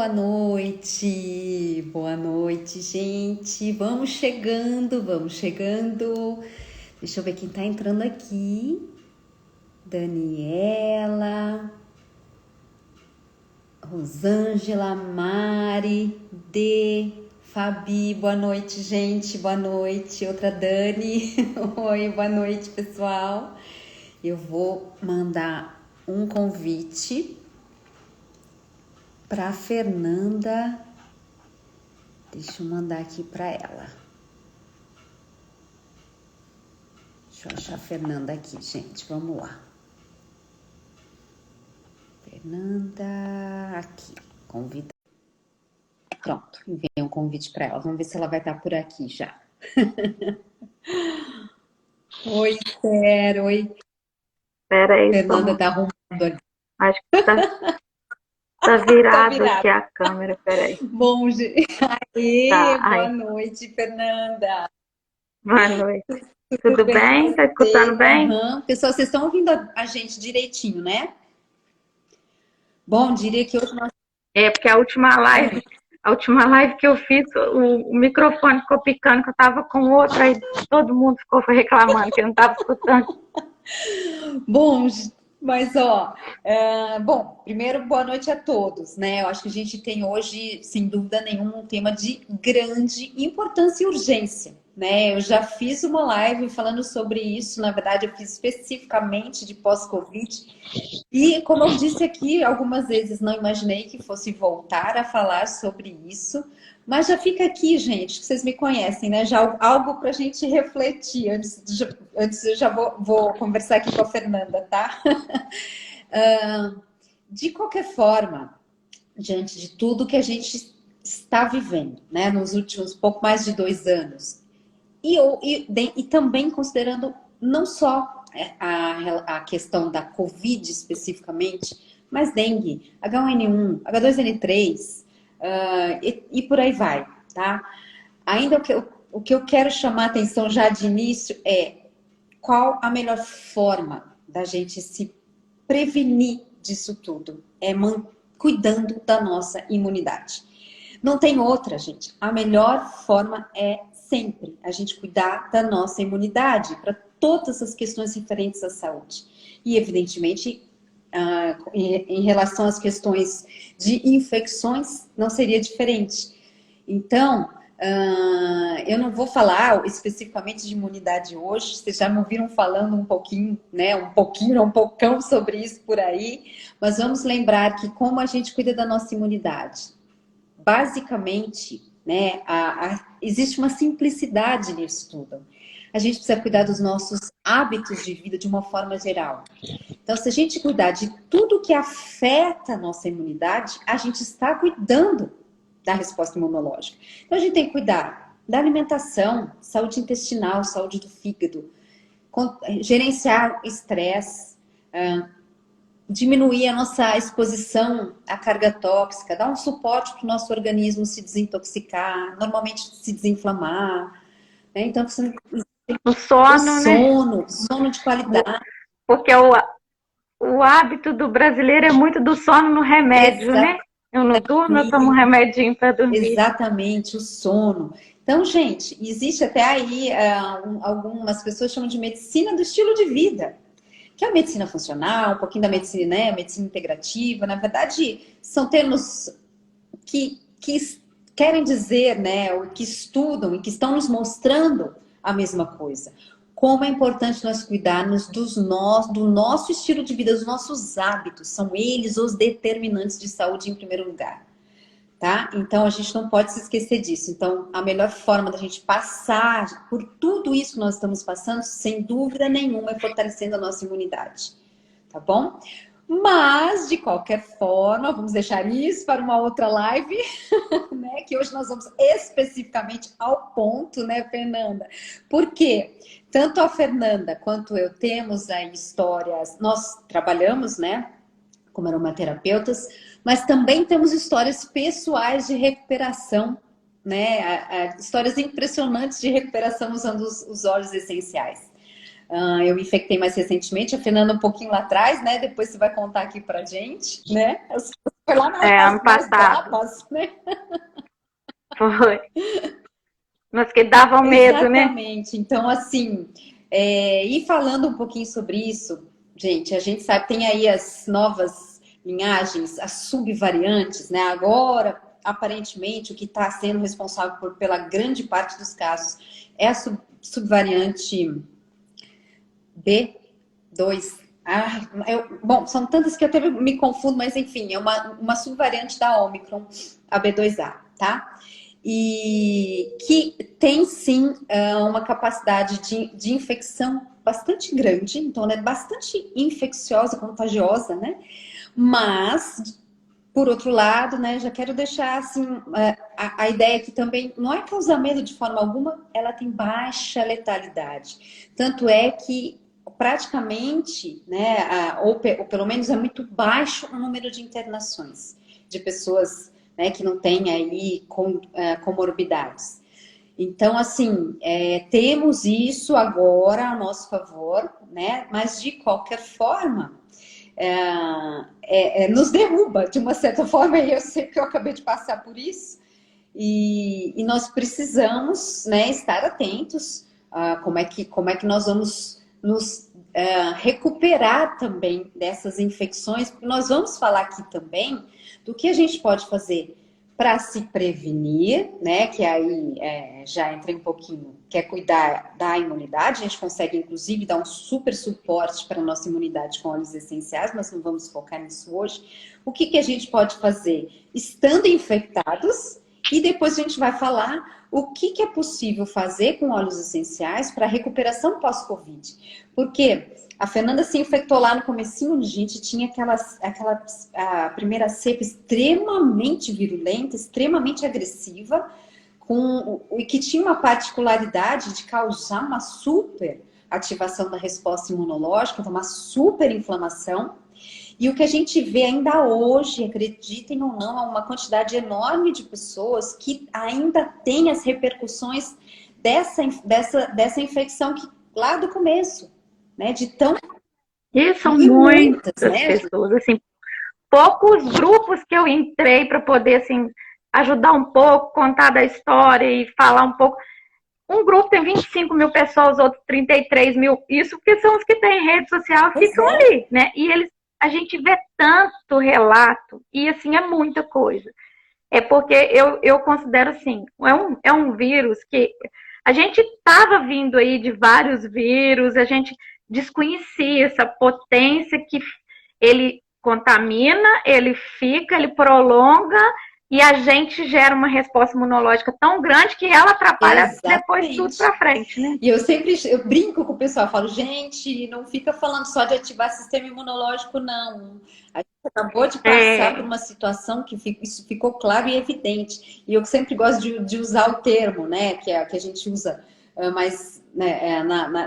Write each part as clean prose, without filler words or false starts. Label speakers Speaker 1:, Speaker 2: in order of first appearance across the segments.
Speaker 1: Boa noite, gente. Vamos chegando, vamos chegando. Deixa eu ver quem tá entrando aqui. Daniela, Rosângela, Mari, D, Fabi, boa noite, gente. Boa noite. Outra Dani. Oi, boa noite, pessoal. Eu vou mandar um convite para Fernanda. Deixa eu mandar aqui para ela. Deixa eu achar a Fernanda aqui, gente. Vamos lá. Fernanda, aqui. Convida. Pronto, enviei um convite para ela. Vamos ver se ela vai estar por aqui já. Oi, Fer. Oi.
Speaker 2: Espera aí,
Speaker 1: Fernanda tá arrumando aqui.
Speaker 2: acho que tá virado aqui a câmera, peraí.
Speaker 1: Bom, aí, boa
Speaker 2: Aí.
Speaker 1: noite, Fernanda.
Speaker 2: Boa noite. Tudo bem? Tá escutando bem?
Speaker 1: Uhum. Pessoal, vocês estão ouvindo a gente direitinho, né? Bom, diria que hoje nós...
Speaker 2: É, porque a última live que eu fiz, o microfone ficou picando, que eu tava com outra, aí todo mundo ficou reclamando que eu não tava escutando.
Speaker 1: Bom, mas bom, primeiro boa noite a todos, né? Eu acho que a gente tem hoje, sem dúvida nenhuma, um tema de grande importância e urgência, né? Eu já fiz uma live falando sobre isso, na verdade eu fiz especificamente de pós-Covid, e como eu disse aqui algumas vezes, não imaginei que fosse voltar a falar sobre isso, mas já fica aqui, gente, que vocês me conhecem, né? Já algo para a gente refletir. Antes eu já vou conversar aqui com a Fernanda, tá? De qualquer forma, diante de tudo que a gente está vivendo, né? Nos últimos pouco mais de 2 anos, e também considerando não só a questão da Covid especificamente, mas dengue, H1N1, H2N3, e por aí vai, tá? Ainda o que eu quero chamar a atenção já de início é qual a melhor forma da gente se prevenir disso tudo. É cuidando da nossa imunidade. Não tem outra, gente. A melhor forma é sempre a gente cuidar da nossa imunidade para todas as questões referentes à saúde. E, evidentemente, em relação às questões de infecções, não seria diferente. Então, eu não vou falar especificamente de imunidade hoje, vocês já me ouviram falando um pouquinho, né? Um pocão sobre isso por aí, mas vamos lembrar que como a gente cuida da nossa imunidade, basicamente, né, existe uma simplicidade nisso tudo. A gente precisa cuidar dos nossos hábitos de vida de uma forma geral. Então, se a gente cuidar de tudo que afeta a nossa imunidade, a gente está cuidando da resposta imunológica. Então, a gente tem que cuidar da alimentação, saúde intestinal, saúde do fígado, gerenciar o estresse, diminuir a nossa exposição à carga tóxica, dar um suporte para o nosso organismo se desintoxicar, normalmente se desinflamar. Né? Então,
Speaker 2: O sono, né?
Speaker 1: Sono de qualidade.
Speaker 2: Porque o hábito do brasileiro é muito do sono no remédio, né? Eu não durmo, eu tomo um remedinho para dormir.
Speaker 1: Exatamente, o sono. Então, gente, existe até aí algumas pessoas chamam de medicina do estilo de vida, que é a medicina funcional, um pouquinho da medicina, né? A medicina integrativa. Na verdade, são termos que querem dizer, né? O que estudam e que estão nos mostrando a mesma coisa. Como é importante nós cuidarmos do nosso estilo de vida, dos nossos hábitos. São eles os determinantes de saúde em primeiro lugar. Tá? Então, a gente não pode se esquecer disso. Então, a melhor forma da gente passar por tudo isso que nós estamos passando, sem dúvida nenhuma, é fortalecendo a nossa imunidade. Tá bom? Mas, de qualquer forma, vamos deixar isso para uma outra live, né? Que hoje nós vamos especificamente ao ponto, né, Fernanda? Por quê? Tanto a Fernanda quanto eu temos aí histórias, nós trabalhamos, né, como aromaterapeutas, mas também temos histórias pessoais de recuperação, né? Histórias impressionantes de recuperação usando os óleos essenciais. Eu me infectei mais recentemente, a Fernanda um pouquinho lá atrás, né? Depois você vai contar aqui pra gente, né? Foi lá
Speaker 2: Ano
Speaker 1: nas
Speaker 2: passado.
Speaker 1: barbas, né?
Speaker 2: Foi. Mas que davam medo, né?
Speaker 1: Exatamente. Então, assim, e falando um pouquinho sobre isso, gente, a gente sabe, tem aí as novas linhagens, as subvariantes, né? Agora, aparentemente, o que está sendo responsável pela grande parte dos casos é a subvariante B2. Bom, são tantas que eu até me confundo, mas enfim, é uma subvariante da Omicron, a B2A, tá? E que tem sim uma capacidade de infecção bastante grande, então ela é bastante infecciosa, contagiosa, né? Mas, por outro lado, né, já quero deixar assim a ideia que também não é causar medo de forma alguma, ela tem baixa letalidade. Tanto é que praticamente, né, ou pelo menos é muito baixo o número de internações de pessoas, né, que não têm aí comorbidades. Então, assim, temos isso agora a nosso favor, né? Mas de qualquer forma, nos derruba de uma certa forma, e eu sei que eu acabei de passar por isso, e nós precisamos, né, estar atentos a como é que nós vamos nos recuperar também dessas infecções, porque nós vamos falar aqui também do que a gente pode fazer para se prevenir, né? Que aí já entra um pouquinho, que é cuidar da imunidade. A gente consegue, inclusive, dar um super suporte para a nossa imunidade com óleos essenciais, mas não vamos focar nisso hoje. O que a gente pode fazer estando infectados? E depois a gente vai falar o que é possível fazer com óleos essenciais para recuperação pós-Covid. Porque a Fernanda se infectou lá no comecinho, a gente tinha a primeira cepa extremamente virulenta, extremamente agressiva, e que tinha uma particularidade de causar uma super ativação da resposta imunológica, então uma super inflamação. E o que a gente vê ainda hoje, acreditem ou não, é uma quantidade enorme de pessoas que ainda têm as repercussões dessa infecção que, lá do começo, né? De tão
Speaker 2: E são
Speaker 1: e muitas,
Speaker 2: muitas
Speaker 1: né?
Speaker 2: pessoas, assim, poucos grupos que eu entrei para poder, assim, ajudar um pouco, contar da história e falar um pouco. Um grupo tem 25 mil pessoas, outro 33 mil. Isso porque são os que têm rede social,
Speaker 1: Pois
Speaker 2: ficam
Speaker 1: é.
Speaker 2: ali, né? E a gente vê tanto relato, e assim, é muita coisa. É porque eu considero assim, é um vírus que a gente estava vindo aí de vários vírus, a gente desconhecia essa potência que ele contamina, ele fica, ele prolonga, e a gente gera uma resposta imunológica tão grande que ela atrapalha depois tudo
Speaker 1: Exatamente.
Speaker 2: para frente, né?
Speaker 1: E eu brinco com o pessoal, falo, gente, não fica falando só de ativar sistema imunológico, não. A gente acabou de passar por
Speaker 2: É,
Speaker 1: uma situação que isso ficou claro e evidente. E eu sempre gosto de usar o termo, né, que a gente usa mais né,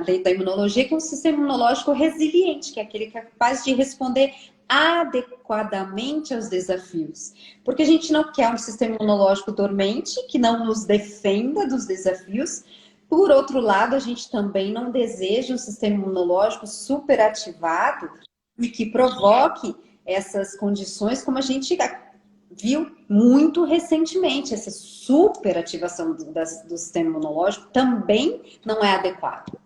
Speaker 1: dentro da imunologia, que é um sistema imunológico resiliente, que é aquele que é capaz de responder adequadamente aos desafios. Porque a gente não quer um sistema imunológico dormente, que não nos defenda dos desafios. Por outro lado, a gente também não deseja um sistema imunológico superativado e que provoque essas condições, como a gente viu muito recentemente. Essa superativação do sistema imunológico também não é adequado.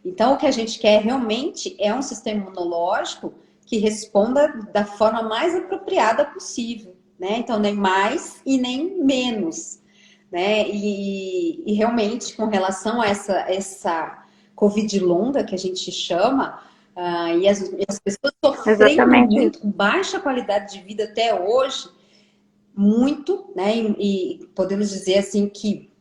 Speaker 1: Então, o que a gente quer realmente é um sistema imunológico que responda da forma mais apropriada possível, né? Então, nem mais e nem menos, né? E realmente, com relação a essa Covid longa que a gente chama, e as pessoas sofrendo
Speaker 2: exatamente isso.
Speaker 1: muito, com baixa qualidade de vida até hoje, muito, né? E podemos dizer assim que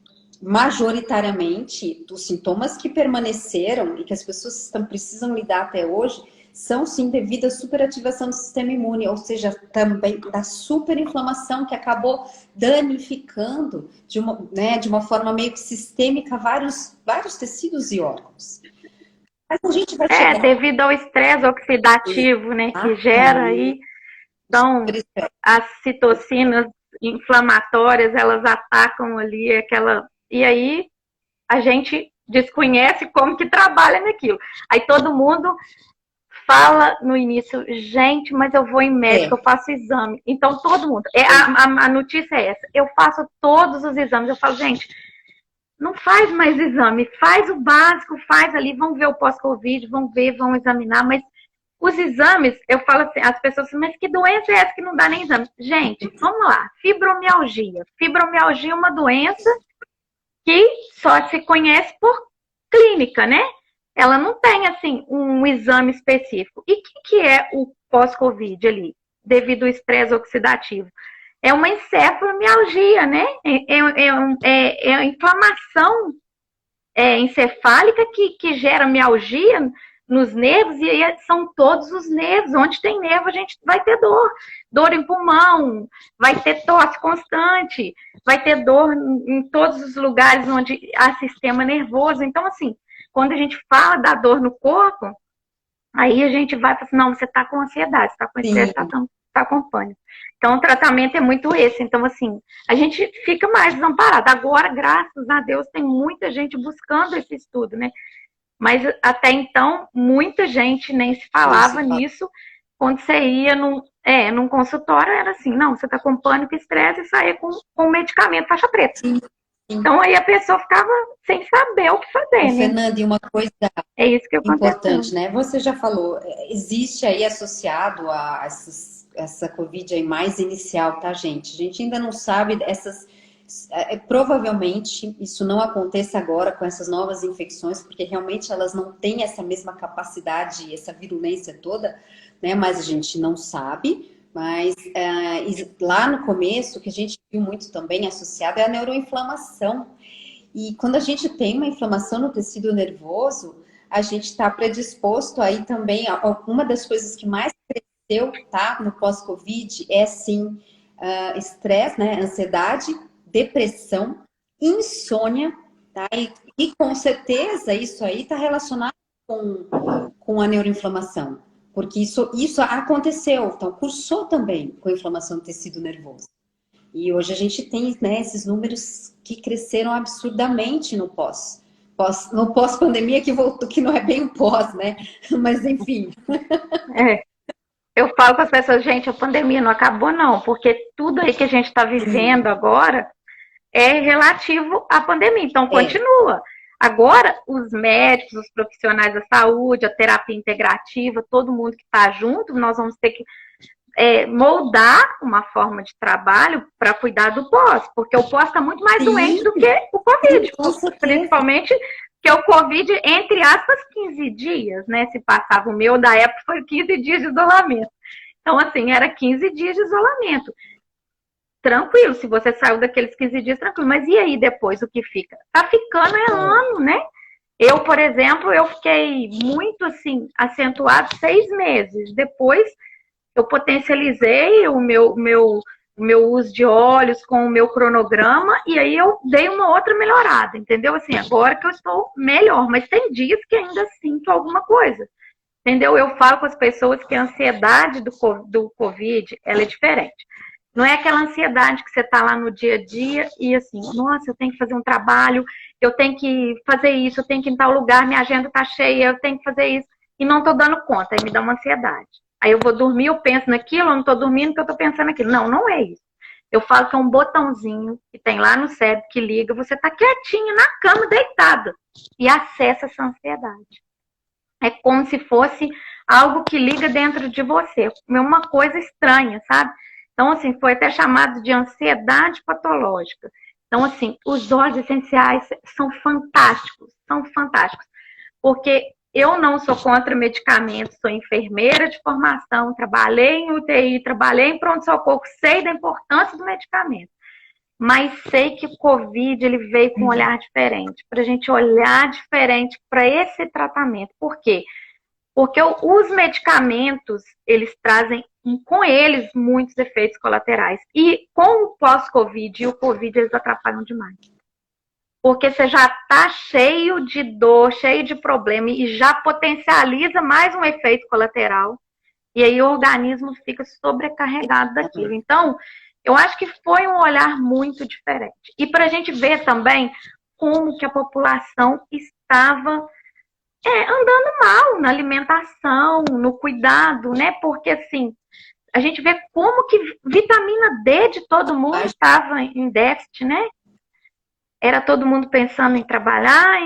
Speaker 1: majoritariamente dos sintomas que permaneceram e que as pessoas precisam lidar até hoje são sim devido à superativação do sistema imune, ou seja, também da superinflamação que acabou danificando de uma forma meio que sistêmica vários tecidos e órgãos. Mas a gente vai
Speaker 2: É,
Speaker 1: chegar
Speaker 2: devido ao estresse oxidativo, né, que gera
Speaker 1: exatamente.
Speaker 2: aí, então, as citocinas inflamatórias, elas atacam ali aquela. E aí a gente desconhece como que trabalha naquilo. Aí todo mundo fala no início, gente, mas eu vou em médico, eu faço exame. Então todo mundo, a notícia é essa, eu faço todos os exames, eu falo, gente, não faz mais exame, faz o básico, faz ali, vamos ver o pós-Covid, vamos ver, vão examinar, mas os exames, eu falo assim, as pessoas assim, mas que doença é essa que não dá nem exame? Gente, vamos lá, fibromialgia. Fibromialgia é uma doença que só se conhece por clínica, né? Ela não tem, assim, um exame específico. E o que é o pós-Covid ali, devido ao estresse oxidativo? É uma encefalomialgia, né? É a inflamação encefálica que gera mialgia nos nervos, e aí são todos os nervos. Onde tem nervo, a gente vai ter dor. Dor em pulmão, vai ter tosse constante, vai ter dor em todos os lugares onde há sistema nervoso. Então, assim, quando a gente fala da dor no corpo, aí a gente vai falar assim, não, você está com ansiedade, você está com estresse, está com pânico. Então, o tratamento é muito esse. Então, assim, a gente fica mais desamparado. Agora, graças a Deus, tem muita gente buscando esse estudo, né? Mas até então, muita gente nem se falava nisso. Quando você ia num consultório, era assim, não, você está com pânico, estresse, e saía com medicamento faixa preta. Sim. Então aí a pessoa ficava sem saber o que fazer, né?
Speaker 1: Fernanda, e uma coisa
Speaker 2: é isso que
Speaker 1: importante, né? Você já falou, existe aí associado a essa Covid aí mais inicial, tá, gente? A gente ainda não sabe provavelmente isso não aconteça agora com essas novas infecções, porque realmente elas não têm essa mesma capacidade, essa virulência toda, né? Mas a gente não sabe. Mas lá no começo, o que a gente viu muito também associado é a neuroinflamação. E quando a gente tem uma inflamação no tecido nervoso, a gente está predisposto aí também. Uma das coisas que mais cresceu, tá, no pós-Covid é sim estresse, né, ansiedade, depressão, insônia, tá? E com certeza isso aí está relacionado com a neuroinflamação. Porque isso aconteceu, então cursou também com inflamação do tecido nervoso. E hoje a gente tem, né, esses números que cresceram absurdamente no pós-pandemia, que voltou, que não é bem o pós, né? Mas enfim.
Speaker 2: Eu falo com as pessoas, gente, a pandemia não acabou não, porque tudo aí que a gente está vivendo agora é relativo à pandemia, então continua. Agora, os médicos, os profissionais da saúde, a terapia integrativa, todo mundo que está junto, nós vamos ter que moldar uma forma de trabalho para cuidar do pós, porque o pós está muito mais doente do que o Covid, principalmente que o Covid, entre aspas, 15 dias, né? Se passava o meu da época, foi 15 dias de isolamento. Então, assim, era 15 dias de isolamento. Tranquilo, se você saiu daqueles 15 dias, tranquilo. Mas e aí depois, o que fica? Tá ficando ano, né? Eu, por exemplo, eu fiquei muito, assim, acentuado 6 meses. Depois, eu potencializei o meu uso de óleos com o meu cronograma e aí eu dei uma outra melhorada, entendeu? Assim, agora que eu estou melhor, mas tem dias que ainda sinto alguma coisa, entendeu? Eu falo com as pessoas que a ansiedade do Covid, ela é diferente. Não é aquela ansiedade que você está lá no dia a dia e assim, nossa, eu tenho que fazer um trabalho, eu tenho que fazer isso, eu tenho que ir em tal lugar, minha agenda está cheia, eu tenho que fazer isso e não estou dando conta, aí me dá uma ansiedade. Aí eu vou dormir, eu penso naquilo, eu não estou dormindo porque eu estou pensando naquilo. Não, não é isso. Eu falo que é um botãozinho que tem lá no cérebro que liga, você está quietinho na cama, deitada, e acessa essa ansiedade. É como se fosse algo que liga dentro de você. É uma coisa estranha, sabe? Então, assim, foi até chamado de ansiedade patológica. Então, assim, os óleos essenciais são fantásticos, porque eu não sou contra medicamentos, sou enfermeira de formação, trabalhei em UTI, trabalhei em pronto-socorro, sei da importância do medicamento. Mas sei que o Covid ele veio com um olhar diferente, para a gente olhar diferente para esse tratamento. Por quê? Porque os medicamentos, eles trazem com eles muitos efeitos colaterais. E com o pós-Covid e o Covid, eles atrapalham demais. Porque você já está cheio de dor, cheio de problema e já potencializa mais um efeito colateral. E aí o organismo fica sobrecarregado daquilo. Então, eu acho que foi um olhar muito diferente. E para a gente ver também como que a população estava andando mal na alimentação, no cuidado, né? Porque assim, a gente vê como que vitamina D de todo mundo estava em déficit, né? Era todo mundo pensando em trabalhar,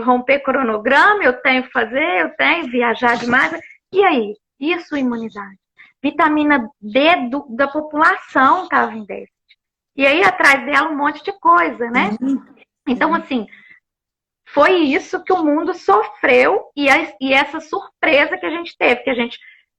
Speaker 2: romper cronograma, eu tenho que fazer, eu tenho que viajar demais. E aí? Isso, imunidade. Vitamina D da população estava em déficit. E aí, atrás dela, um monte de coisa, né? Então, assim, foi isso que o mundo sofreu e essa surpresa que a gente teve,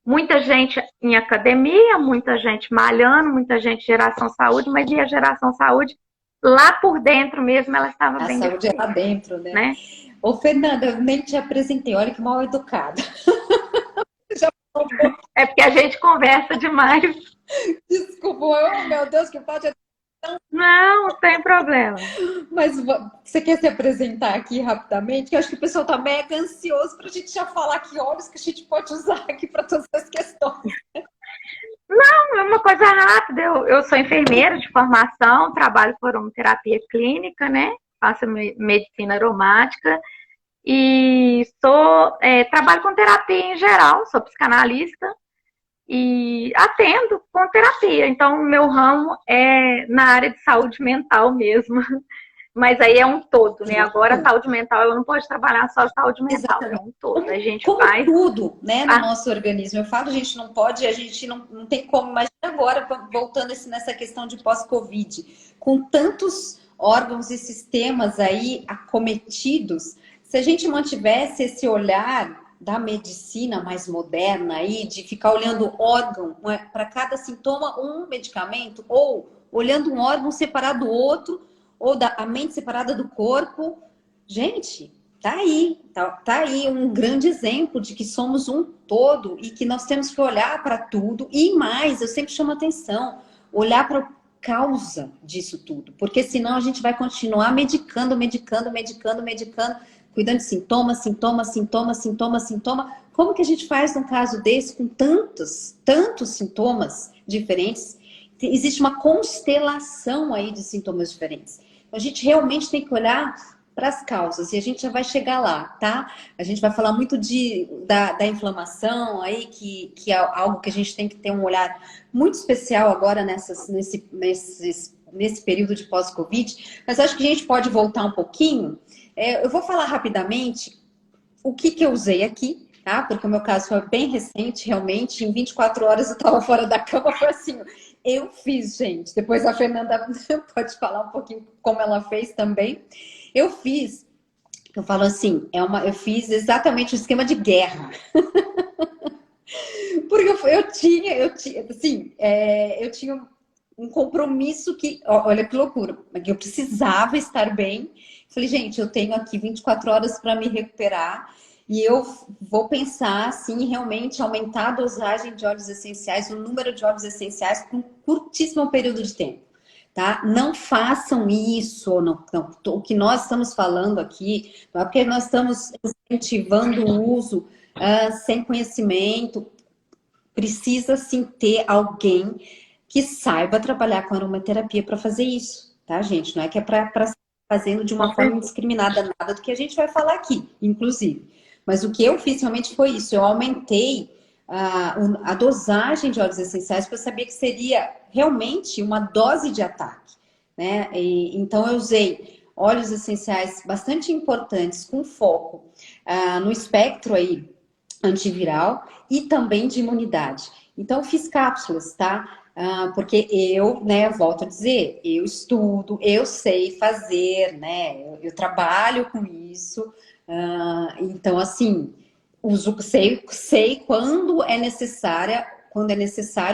Speaker 2: muita gente em academia, muita gente malhando, muita gente geração saúde, mas e a geração saúde lá por dentro mesmo, ela estava bem
Speaker 1: saúde é lá dentro, né? Ô, Fernanda, eu nem te apresentei, olha que mal educada.
Speaker 2: É porque a gente conversa demais.
Speaker 1: Desculpa, meu Deus, que pode...
Speaker 2: Não tem problema.
Speaker 1: Mas você quer se apresentar aqui rapidamente? Que eu acho que o pessoal tá mega ansioso para a gente já falar que olhos que a gente pode usar aqui para todas as questões.
Speaker 2: Não, é uma coisa rápida. Eu sou enfermeira de formação, trabalho por uma terapia clínica, né? Faço medicina aromática e trabalho com terapia em geral, sou psicanalista e atendo com terapia. Então, o meu ramo é na área de saúde mental mesmo. Mas aí é um todo, né? Agora, a saúde mental, ela não pode trabalhar só a saúde mental, é um todo. A gente
Speaker 1: como
Speaker 2: faz
Speaker 1: tudo, né, no nosso organismo. Eu falo, a gente não pode, a gente não tem como. Imagina agora, voltando nessa questão de pós-Covid, com tantos órgãos e sistemas aí acometidos, se a gente mantivesse esse olhar da medicina mais moderna aí, de ficar olhando órgão, para cada sintoma um medicamento, ou olhando um órgão separado do outro, ou a mente separada do corpo. Gente, tá aí um grande exemplo de que somos um todo e que nós temos que olhar para tudo. E mais, eu sempre chamo atenção, olhar para a causa disso tudo, porque senão a gente vai continuar medicando, cuidando de sintoma. Como que a gente faz num caso desse com tantos sintomas diferentes? Existe uma constelação aí de sintomas diferentes. Então, a gente realmente tem que olhar para as causas e a gente já vai chegar lá, tá? A gente vai falar muito da inflamação aí, que é algo que a gente tem que ter um olhar muito especial agora nesse período de pós-Covid, mas acho que a gente pode voltar um pouquinho. Eu vou falar rapidamente o que eu usei aqui, tá? Porque o meu caso foi bem recente, realmente. Em 24 horas eu estava fora da cama, foi assim... Eu fiz, gente. Depois a Fernanda pode falar um pouquinho como ela fez também. Eu falo assim, eu fiz exatamente o esquema de guerra. Porque eu tinha um compromisso que, olha que loucura, que eu precisava estar bem. Falei, gente, eu tenho aqui 24 horas para me recuperar. E eu vou pensar, assim, realmente aumentar a dosagem de óleos essenciais, o número de óleos essenciais por um curtíssimo período de tempo, tá? Não façam isso, não. O que nós estamos falando aqui, não é porque nós estamos incentivando o uso sem conhecimento. Precisa, sim, ter alguém que saiba trabalhar com aromaterapia para fazer isso, tá, gente? Não é que é para fazendo de uma forma indiscriminada nada do que a gente vai falar aqui, inclusive. Mas o que eu fiz realmente foi isso. Eu aumentei a dosagem de óleos essenciais, porque eu sabia que seria realmente uma dose de ataque, né? Então eu usei óleos essenciais bastante importantes, com foco no espectro aí antiviral e também de imunidade. Então eu fiz cápsulas, tá? Porque eu, né, volto a dizer, eu estudo, eu sei fazer, né? Eu trabalho com isso. Então, assim, sei quando é necessário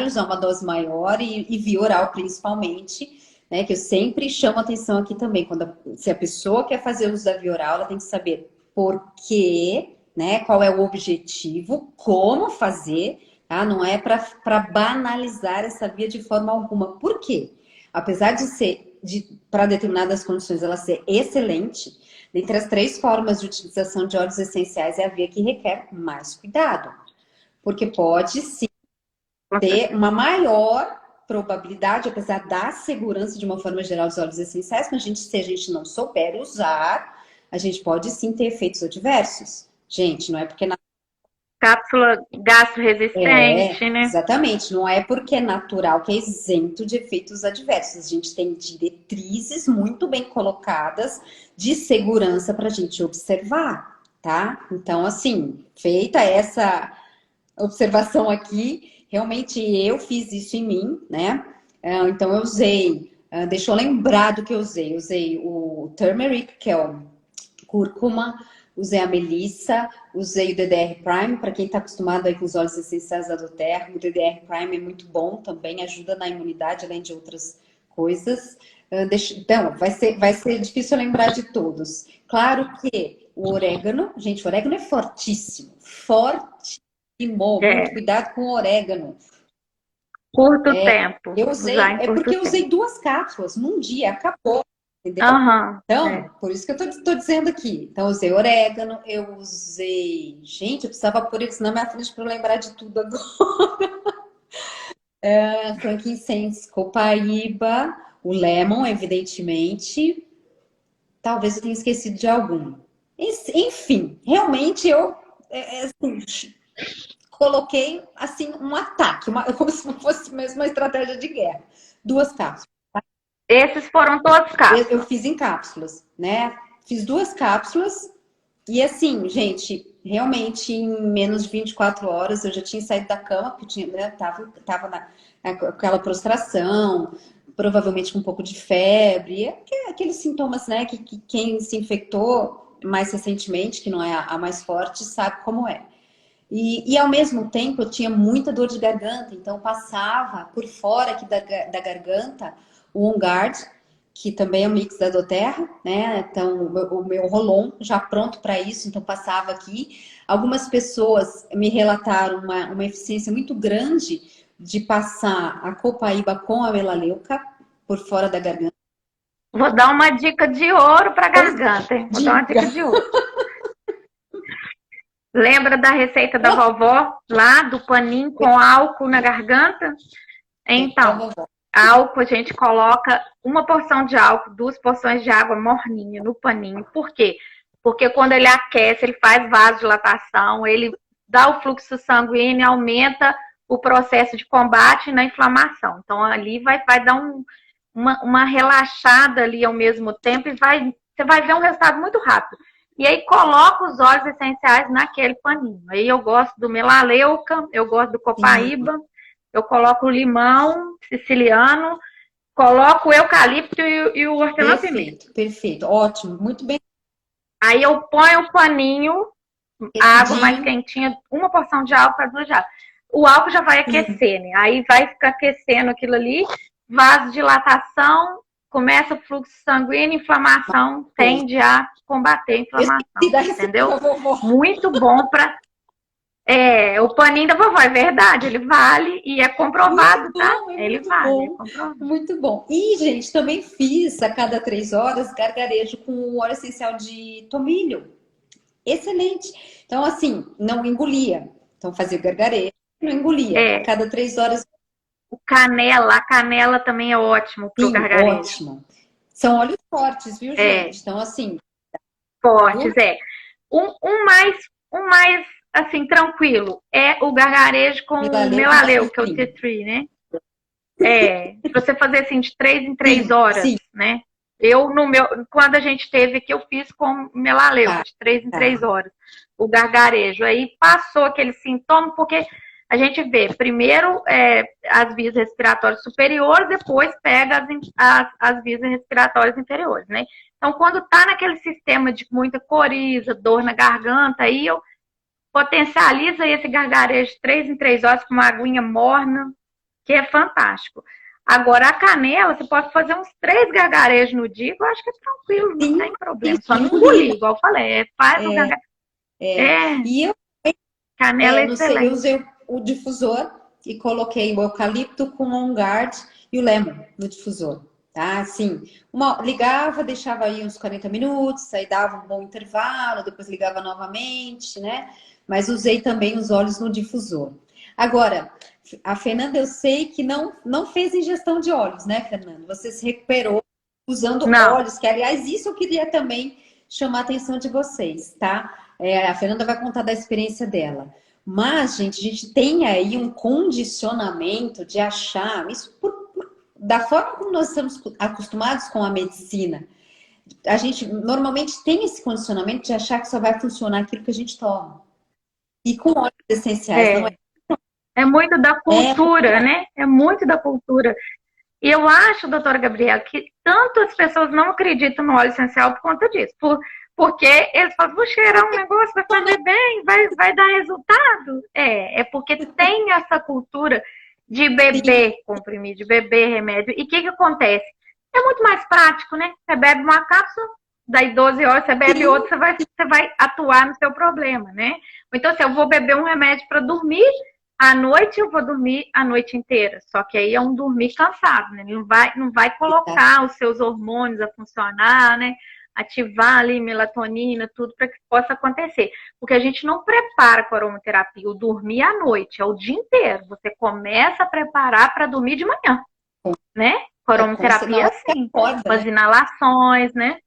Speaker 1: usar uma dose maior e via oral principalmente, né? Que eu sempre chamo atenção aqui também. Se a pessoa quer fazer uso da via oral, ela tem que saber por quê, né? Qual é o objetivo, como fazer, tá? Não é para banalizar essa via de forma alguma. Por quê? Apesar de ser, para determinadas condições, ela ser excelente, dentre as 3 formas de utilização de óleos essenciais, é a via que requer mais cuidado. Porque pode sim ter uma maior probabilidade, apesar da segurança de uma forma geral dos óleos essenciais, mas se a gente não souber usar, a gente pode sim ter efeitos adversos. Gente, não é porque
Speaker 2: Cápsula gastro-resistente, né?
Speaker 1: exatamente, não é porque é natural que é isento de efeitos adversos. A gente tem diretrizes muito bem colocadas de segurança para a gente observar, tá? Então, assim, feita essa observação aqui, realmente eu fiz isso em mim, né? Então eu usei, deixa eu lembrar do que eu usei. Usei o turmeric, que é o cúrcuma, usei a melissa, usei o DDR Prime, para quem está acostumado aí com os óleos essenciais da doTERRA, o DDR Prime é muito bom também, ajuda na imunidade, além de outras coisas. Então, vai ser difícil lembrar de todos. Claro que o orégano, gente, o orégano é fortíssimo, fortíssimo. Muito cuidado com o orégano.
Speaker 2: Curto tempo.
Speaker 1: Eu usei, porque eu usei 2 cápsulas num dia, acabou. Entendeu? Então, por isso que eu tô dizendo aqui. Então, eu usei orégano, eu usei. Gente, eu precisava pôr isso na minha frente para eu lembrar de tudo agora. Frankincense, copaíba, o lemon, evidentemente. Talvez eu tenha esquecido de algum. Enfim, realmente eu assim, coloquei assim um ataque, como se fosse mesmo uma estratégia de guerra. 2 cápsulas.
Speaker 2: Esses foram todos cápsulas?
Speaker 1: Eu fiz em cápsulas, né? Fiz 2 cápsulas e assim, gente, realmente em menos de 24 horas eu já tinha saído da cama, porque tinha, né, tava aquela prostração, provavelmente com um pouco de febre, aqueles sintomas, né, que quem se infectou mais recentemente, que não é a mais forte, sabe como é. E ao mesmo tempo eu tinha muita dor de garganta, então passava por fora aqui da garganta o On Guard, que também é um mix da doTERRA, né? Então o meu Rolon já pronto para isso, então passava aqui. Algumas pessoas me relataram uma eficiência muito grande de passar a copaíba com a melaleuca por fora da garganta.
Speaker 2: Vou dar uma dica de ouro para a garganta, hein? Vou dar uma dica de ouro. Lembra da receita da vovó, lá do paninho com álcool na garganta? Então, álcool a gente coloca 1 porção de álcool, 2 porções de água morninha no paninho. Por quê? Porque quando ele aquece, ele faz vasodilatação, ele dá o fluxo sanguíneo, aumenta o processo de combate na inflamação. Então, ali vai dar uma relaxada ali ao mesmo tempo e você vai ver um resultado muito rápido. E aí coloca os óleos essenciais naquele paninho. Aí eu gosto do melaleuca, eu gosto do copaíba, eu coloco o limão siciliano, coloco o eucalipto e o hortelã-pimenta.
Speaker 1: Perfeito, ótimo, muito bem.
Speaker 2: Aí eu ponho o paninho, a água mais quentinha, 1 porção de álcool, 2 de água. O álcool já vai aquecer, né? Aí vai ficar aquecendo aquilo ali, vasodilatação, começa o fluxo sanguíneo, inflamação, tende a combater a inflamação, entendeu? Muito bom para... o paninho da vovó, é verdade, ele vale e é comprovado, tá? Ele vale, é comprovado.
Speaker 1: Muito bom. E, gente, também fiz a cada 3 horas gargarejo com óleo essencial de tomilho. Excelente. Então, assim, não engolia. Então, fazia o gargarejo, não engolia. A cada 3 horas...
Speaker 2: A canela também é ótimo pro gargarejo.
Speaker 1: Ótimo. São óleos fortes, viu, gente? Então, assim...
Speaker 2: Fortes, Um mais, assim, tranquilo é o gargarejo com o melaleuca, que é o Tea Tree, né? Pra você fazer assim de 3 em 3 horas, né? Quando a gente teve aqui, eu fiz com melaleuca, de 3 em 3 horas, o gargarejo. Aí passou aquele sintoma, porque a gente vê primeiro as vias respiratórias superiores, depois pega as vias respiratórias inferiores, né? Então, quando tá naquele sistema de muita coriza, dor na garganta, aí eu potencializo esse gargarejo de 3 em 3 horas com uma aguinha morna, que é fantástico. Agora, a canela, você pode fazer uns 3 gargarejos no dia, eu acho que é tranquilo, não tem problema. Só não engolir, igual eu falei, faz o gargarejo.
Speaker 1: E eu
Speaker 2: canela é excelente.
Speaker 1: Eu usei o difusor e coloquei o eucalipto com o On Guard e o lemon no difusor. Tá? Assim, ligava, deixava aí uns 40 minutos, aí dava um bom intervalo, depois ligava novamente, né? Mas usei também os óleos no difusor. Agora, a Fernanda, eu sei que não fez ingestão de óleos, né, Fernanda? Você se recuperou usando óleos, que aliás, isso eu queria também chamar a atenção de vocês, tá? A Fernanda vai contar da experiência dela. Mas, gente, a gente tem aí um condicionamento de achar, isso da forma como nós estamos acostumados com a medicina. A gente normalmente tem esse condicionamento de achar que só vai funcionar aquilo que a gente toma. E com óleos essenciais, não é?
Speaker 2: É muito da cultura, né? É muito da cultura. E eu acho, doutora Gabriela, que tanto as pessoas não acreditam no óleo essencial por conta disso. Porque eles falam, vou cheirar um negócio, vai fazer bem, vai dar resultado. É porque tem essa cultura de beber comprimido, de beber remédio. E o que acontece? É muito mais prático, né? Você bebe uma cápsula, daí 12 horas você bebe outra, você vai atuar no seu problema, né? Então, se eu vou beber um remédio para dormir, à noite eu vou dormir a noite inteira. Só que aí é um dormir cansado, né? Ele não vai colocar os seus hormônios a funcionar, né? Ativar ali melatonina, tudo para que possa acontecer. Porque a gente não prepara com a aromaterapia o dormir à noite, é o dia inteiro. Você começa a preparar para dormir de manhã, né? Com a aromaterapia é assim, com as inalações, né?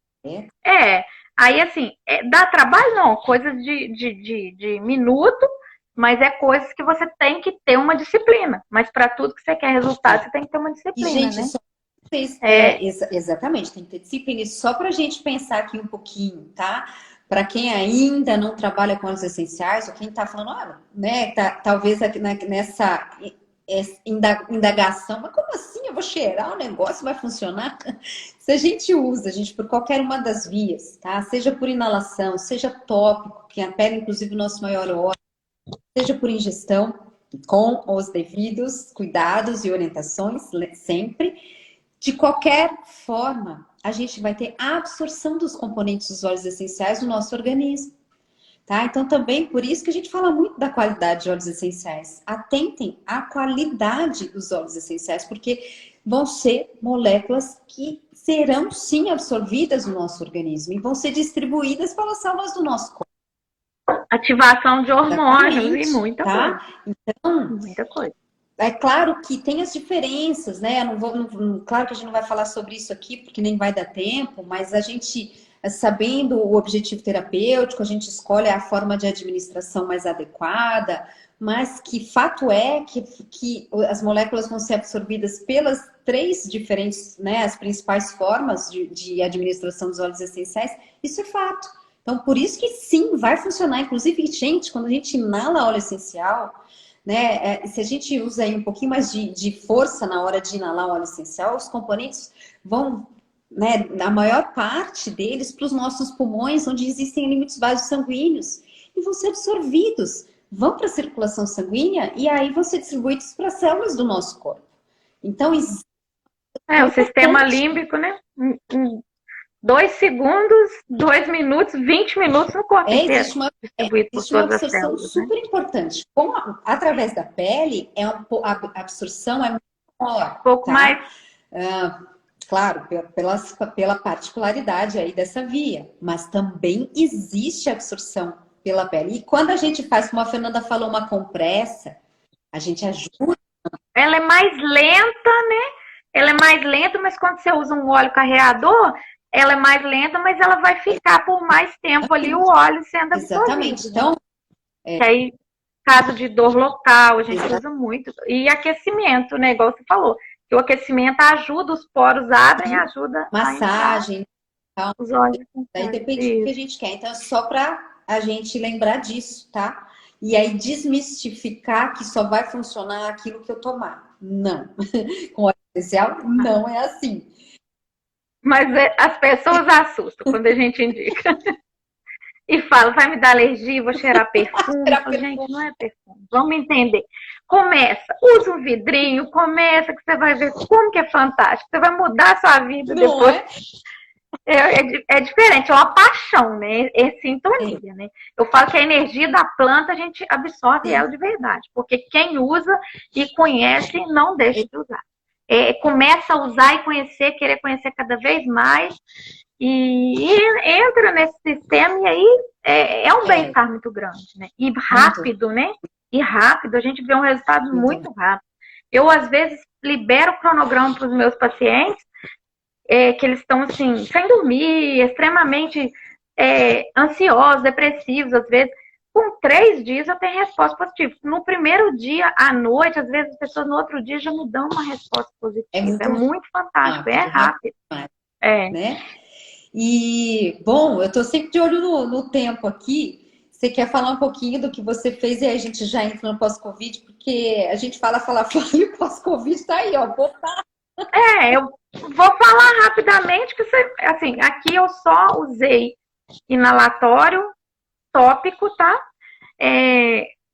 Speaker 2: Aí assim, dá trabalho não, coisas de minuto, mas é coisas que você tem que ter uma disciplina. Mas para tudo que você quer resultado, você tem que ter uma disciplina,
Speaker 1: e, gente,
Speaker 2: né?
Speaker 1: Exatamente, tem que ter disciplina. E só para a gente pensar aqui um pouquinho, tá? Para quem ainda não trabalha com óleos essenciais, ou quem está falando, né, talvez nessa indagação, mas como assim? Eu vou cheirar o negócio, vai funcionar? Se a gente usa, por qualquer uma das vias, tá? Seja por inalação, seja tópico, que a pele, inclusive, o nosso maior óleo, seja por ingestão, com os devidos cuidados e orientações, sempre. De qualquer forma, a gente vai ter a absorção dos componentes dos óleos essenciais no nosso organismo. Tá? Então, também por isso que a gente fala muito da qualidade de óleos essenciais. Atentem à qualidade dos óleos essenciais, porque vão ser moléculas que serão sim absorvidas no nosso organismo e vão ser distribuídas pelas células do nosso corpo.
Speaker 2: Ativação de hormônios e muita coisa.
Speaker 1: Então,
Speaker 2: muita coisa.
Speaker 1: É claro que tem as diferenças, né? Claro que a gente não vai falar sobre isso aqui, porque nem vai dar tempo, mas a gente, sabendo o objetivo terapêutico, a gente escolhe a forma de administração mais adequada, mas que fato é que as moléculas vão ser absorvidas pelas 3 diferentes, né? As principais formas de administração dos óleos essenciais, isso é fato. Então, por isso que sim, vai funcionar. Inclusive, gente, quando a gente inala óleo essencial, né, se a gente usa aí um pouquinho mais de força na hora de inalar o óleo essencial, os componentes vão, né, a maior parte deles para os nossos pulmões, onde existem limites vasos sanguíneos, e vão ser absorvidos, vão para a circulação sanguínea e aí vão ser distribuídos para as células do nosso corpo. Então,
Speaker 2: o sistema límbico, né? 2 segundos, 2 minutos, 20 minutos no corpo inteiro.
Speaker 1: Existe uma absorção super importante. Através da pele, a absorção é maior.
Speaker 2: Um pouco mais.
Speaker 1: Claro, pela particularidade aí dessa via. Mas também existe absorção pela pele. E quando a gente faz, como a Fernanda falou, uma compressa, a gente ajuda.
Speaker 2: Ela é mais lenta, né? Ela é mais lenta, mas quando você usa um óleo carreador, ela é mais lenta, mas ela vai ficar por mais tempo ali o óleo sendo absorvido.
Speaker 1: Exatamente. Então,
Speaker 2: aí, caso de dor local, a gente usa muito. E aquecimento, né? Igual você falou. Que o aquecimento ajuda, os poros abrem, ajuda
Speaker 1: massagem.
Speaker 2: Os olhos.
Speaker 1: Daí depende do que a gente quer. Então, é só para a gente lembrar disso, tá? E aí desmistificar que só vai funcionar aquilo que eu tomar. Não. Com óleo essencial, não é assim.
Speaker 2: Mas as pessoas assustam quando a gente indica. E fala, vai me dar alergia, vou cheirar perfume. Gente, não é perfume. Vamos entender. Começa, usa um vidrinho, começa que você vai ver como que é fantástico. Você vai mudar a sua vida não depois. É diferente, é uma paixão, né? É sintonia, né? Eu falo que a energia da planta a gente absorve ela de verdade. Porque quem usa e conhece não deixa de usar. Começa a usar e conhecer, querer conhecer cada vez mais e entra nesse sistema e aí é um bem-estar muito grande, né? E rápido, né? E rápido, a gente vê um resultado muito rápido. Eu, às vezes, libero o cronograma para os meus pacientes, que eles estão, assim, sem dormir, extremamente ansiosos, depressivos, às vezes. Com 3 dias eu tenho resposta positiva. No primeiro dia, à noite, às vezes as pessoas no outro dia já me dão uma resposta
Speaker 1: É
Speaker 2: positiva. É
Speaker 1: muito
Speaker 2: muito fantástico, é rápido.
Speaker 1: rápido,
Speaker 2: É.
Speaker 1: né? E, bom, eu estou sempre de olho no tempo aqui. Você quer falar um pouquinho do que você fez e aí a gente já entra no pós-Covid, porque a gente fala, e o pós-Covid está aí, ó.
Speaker 2: Eu vou falar rapidamente que você, assim, aqui eu só usei inalatório tópico, tá?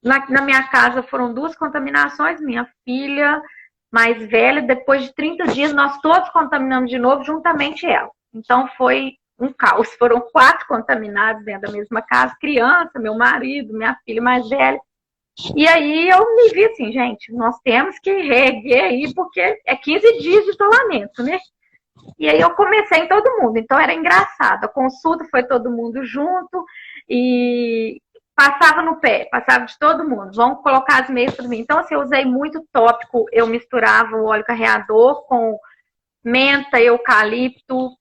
Speaker 2: Na minha casa foram 2 contaminações, minha filha mais velha, depois de 30 dias nós todos contaminamos de novo, juntamente ela. Então foi um caos, foram 4 contaminados dentro da mesma casa, criança, meu marido, minha filha mais velha. E aí eu me vi assim, gente, nós temos que reerguer aí, porque é 15 dias de isolamento, né? E aí eu comecei em todo mundo, então era engraçado. A consulta foi todo mundo junto e passava no pé, passava de todo mundo. Vamos colocar as meias para mim. Então, assim, eu usei muito tópico, eu misturava o óleo carreador com menta, eucalipto,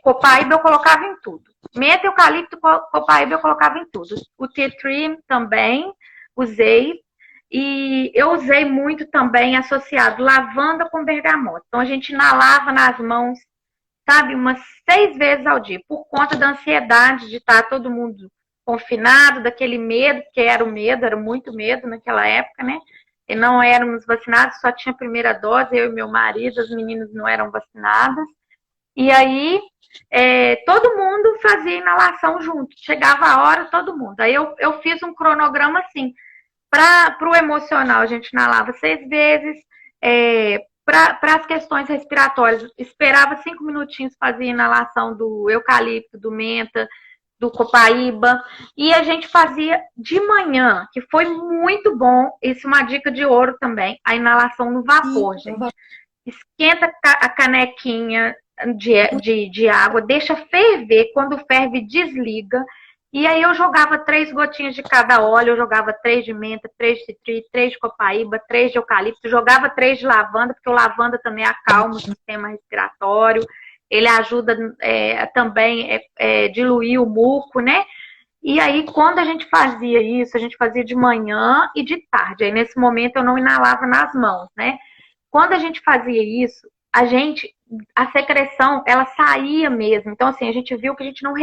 Speaker 2: copaíba eu colocava em tudo. Menta, eucalipto, copaíba eu colocava em tudo. O tea tree também usei. E eu usei muito também associado lavanda com bergamota. Então a gente inalava nas mãos, sabe, umas 6 vezes ao dia, por conta da ansiedade de estar todo mundo confinado, daquele medo, que era o medo, era muito medo naquela época, né? E não éramos vacinados, só tinha a primeira dose, eu e meu marido, as meninas não eram vacinadas. E aí todo mundo fazia inalação junto, chegava a hora, todo mundo. Aí eu fiz um cronograma assim. Para o emocional, a gente inalava 6 vezes. Para as questões respiratórias, esperava 5 minutinhos, fazia inalação do eucalipto, do menta, do copaíba. E a gente fazia de manhã, que foi muito bom. Isso é uma dica de ouro também. A inalação no vapor, gente. Esquenta a canequinha de água, deixa ferver. Quando ferve, desliga. E aí eu jogava 3 gotinhas de cada óleo, eu jogava 3 de menta, 3 de citri, 3 de copaíba, 3 de eucalipto, jogava 3 de lavanda, porque o lavanda também acalma o sistema respiratório, ele ajuda também diluir o muco, né? E aí quando a gente fazia isso, a gente fazia de manhã e de tarde. Aí nesse momento eu não inalava nas mãos, né? Quando a gente fazia isso, a secreção, ela saía mesmo. Então assim, a gente viu que a gente não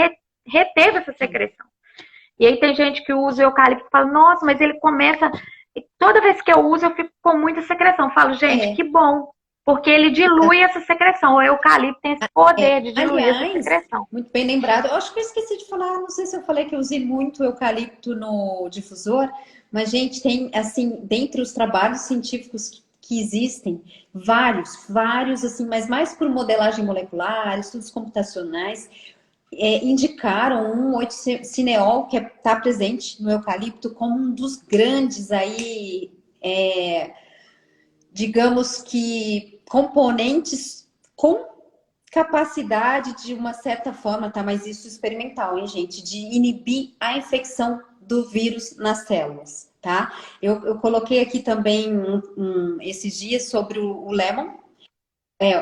Speaker 2: reteve essa secreção. E aí tem gente que usa o eucalipto e fala, nossa, mas ele começa... Toda vez que eu uso, eu fico com muita secreção. Eu falo, gente, que bom, porque ele dilui essa secreção. O eucalipto tem esse poder de diluir essa secreção.
Speaker 1: Muito bem lembrado. Eu acho que eu esqueci de falar, não sei se eu falei que eu usei muito eucalipto no difusor, mas, gente, tem, assim, dentre os trabalhos científicos que existem, vários, assim, mas mais por modelagem molecular, estudos computacionais, indicaram um 8-cineol que está presente no eucalipto como um dos grandes aí, digamos que componentes com capacidade de uma certa forma, tá? Mas isso experimental, hein, gente? De inibir a infecção do vírus nas células, tá? Eu coloquei aqui também esses dias sobre o lemon,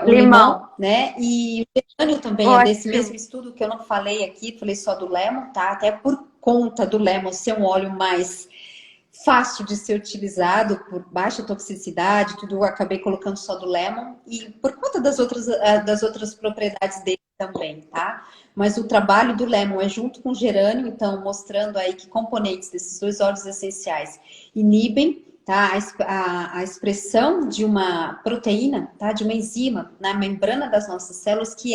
Speaker 1: o limão, né? E o gerânio também é desse mesmo estudo que eu não falei aqui, falei só do lemon, tá? Até por conta do lemon ser um óleo mais fácil de ser utilizado, por baixa toxicidade, tudo eu acabei colocando só do lemon e por conta das outras propriedades dele também, tá? Mas o trabalho do lemon é junto com o gerânio, então mostrando aí que componentes desses 2 óleos essenciais inibem, tá? A expressão de uma proteína, tá? De uma enzima na membrana das nossas células, que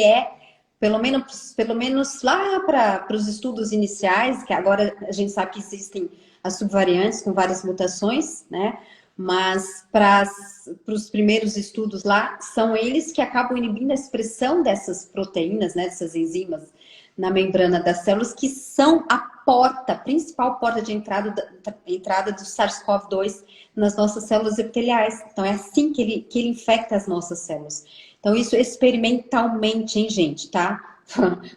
Speaker 1: pelo menos lá para os estudos iniciais, que agora a gente sabe que existem as subvariantes com várias mutações, né? Mas para os primeiros estudos lá, são eles que acabam inibindo a expressão dessas proteínas, né? Dessas enzimas na membrana das células, que são a principal porta de entrada do SARS-CoV-2 nas nossas células epiteliais. Então, é assim que ele infecta as nossas células. Então, isso experimentalmente, hein, gente, tá?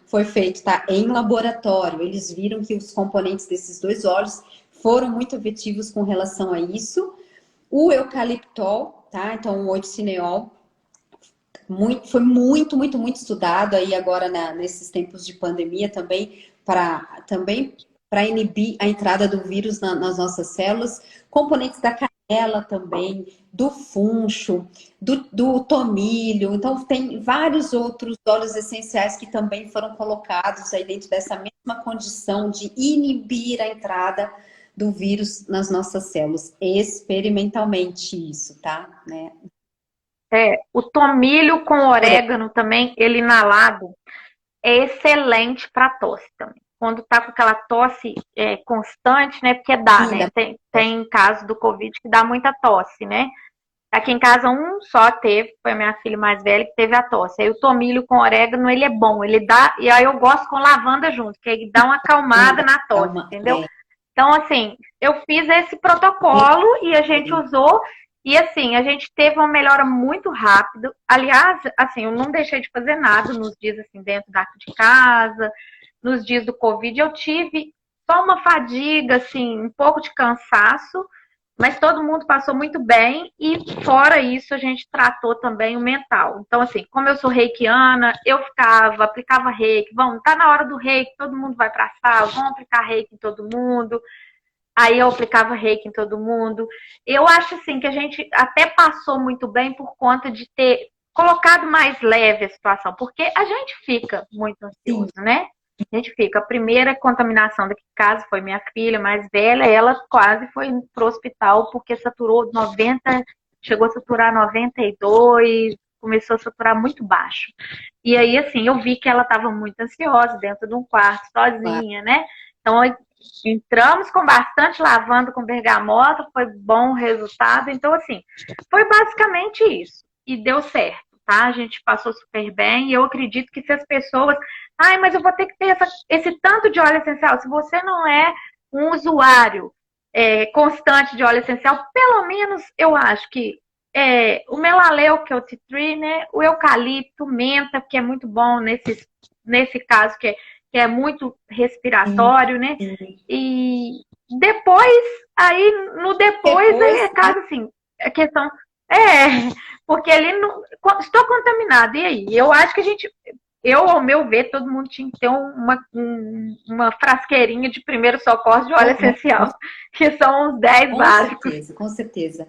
Speaker 1: Foi feito, tá? Em laboratório. Eles viram que os componentes desses 2 óleos foram muito efetivos com relação a isso. O eucaliptol, tá? Então, o 8-cineol foi muito, muito, muito estudado aí agora nesses tempos de pandemia para inibir a entrada do vírus nas nossas células, componentes da canela também, do funcho, do tomilho. Então, tem vários outros óleos essenciais que também foram colocados aí dentro dessa mesma condição de inibir a entrada do vírus nas nossas células, experimentalmente isso, tá? Né?
Speaker 2: O tomilho com orégano também, ele inalado, é excelente para tosse também. Quando tá com aquela tosse constante, né? Porque dá,
Speaker 1: Sim,
Speaker 2: né? Tem caso do Covid que dá muita tosse, né? Aqui em casa um só teve, foi a minha filha mais velha que teve a tosse. Aí o tomilho com orégano, ele é bom, ele dá, e aí eu gosto com lavanda junto, que ele dá uma acalmada na tosse, entendeu? Então, assim, eu fiz esse protocolo e a gente usou, e assim, a gente teve uma melhora muito rápida. Aliás, assim, eu não deixei de fazer nada nos dias, assim, dentro de casa, nos dias do Covid, eu tive só uma fadiga, assim, um pouco de cansaço, mas todo mundo passou muito bem e fora isso a gente tratou também o mental. Então assim, como eu sou reikiana, eu aplicava reiki, vamos, tá na hora do reiki, todo mundo vai pra sala, vamos aplicar reiki em todo mundo. Aí eu aplicava reiki em todo mundo. Eu acho assim que a gente até passou muito bem por conta de ter colocado mais leve a situação, porque a gente fica muito ansioso, né? A gente fica. A primeira contaminação daqui de casa foi minha filha mais velha, ela quase foi pro hospital porque saturou 90, chegou a saturar 92, começou a saturar muito baixo. E aí, assim, eu vi que ela estava muito ansiosa dentro de um quarto, sozinha, né? Então, entramos com bastante lavanda com bergamota, foi bom o resultado. Então, assim, foi basicamente isso. E deu certo, tá? A gente passou super bem. E eu acredito que se as pessoas... Ai, mas eu vou ter que ter esse tanto de óleo essencial. Se você não é um usuário constante de óleo essencial, pelo menos eu acho que o melaleu, que é o tea tree, né? O eucalipto, menta, que é muito bom nesse caso, que é muito respiratório, né? E depois, aí no depois é caso assim, a questão porque ali estou contaminado, e aí? Eu acho que ao meu ver, todo mundo tinha que ter uma frasqueirinha de primeiro socorro de óleo essencial, que são os 10 básicos.
Speaker 1: Com certeza.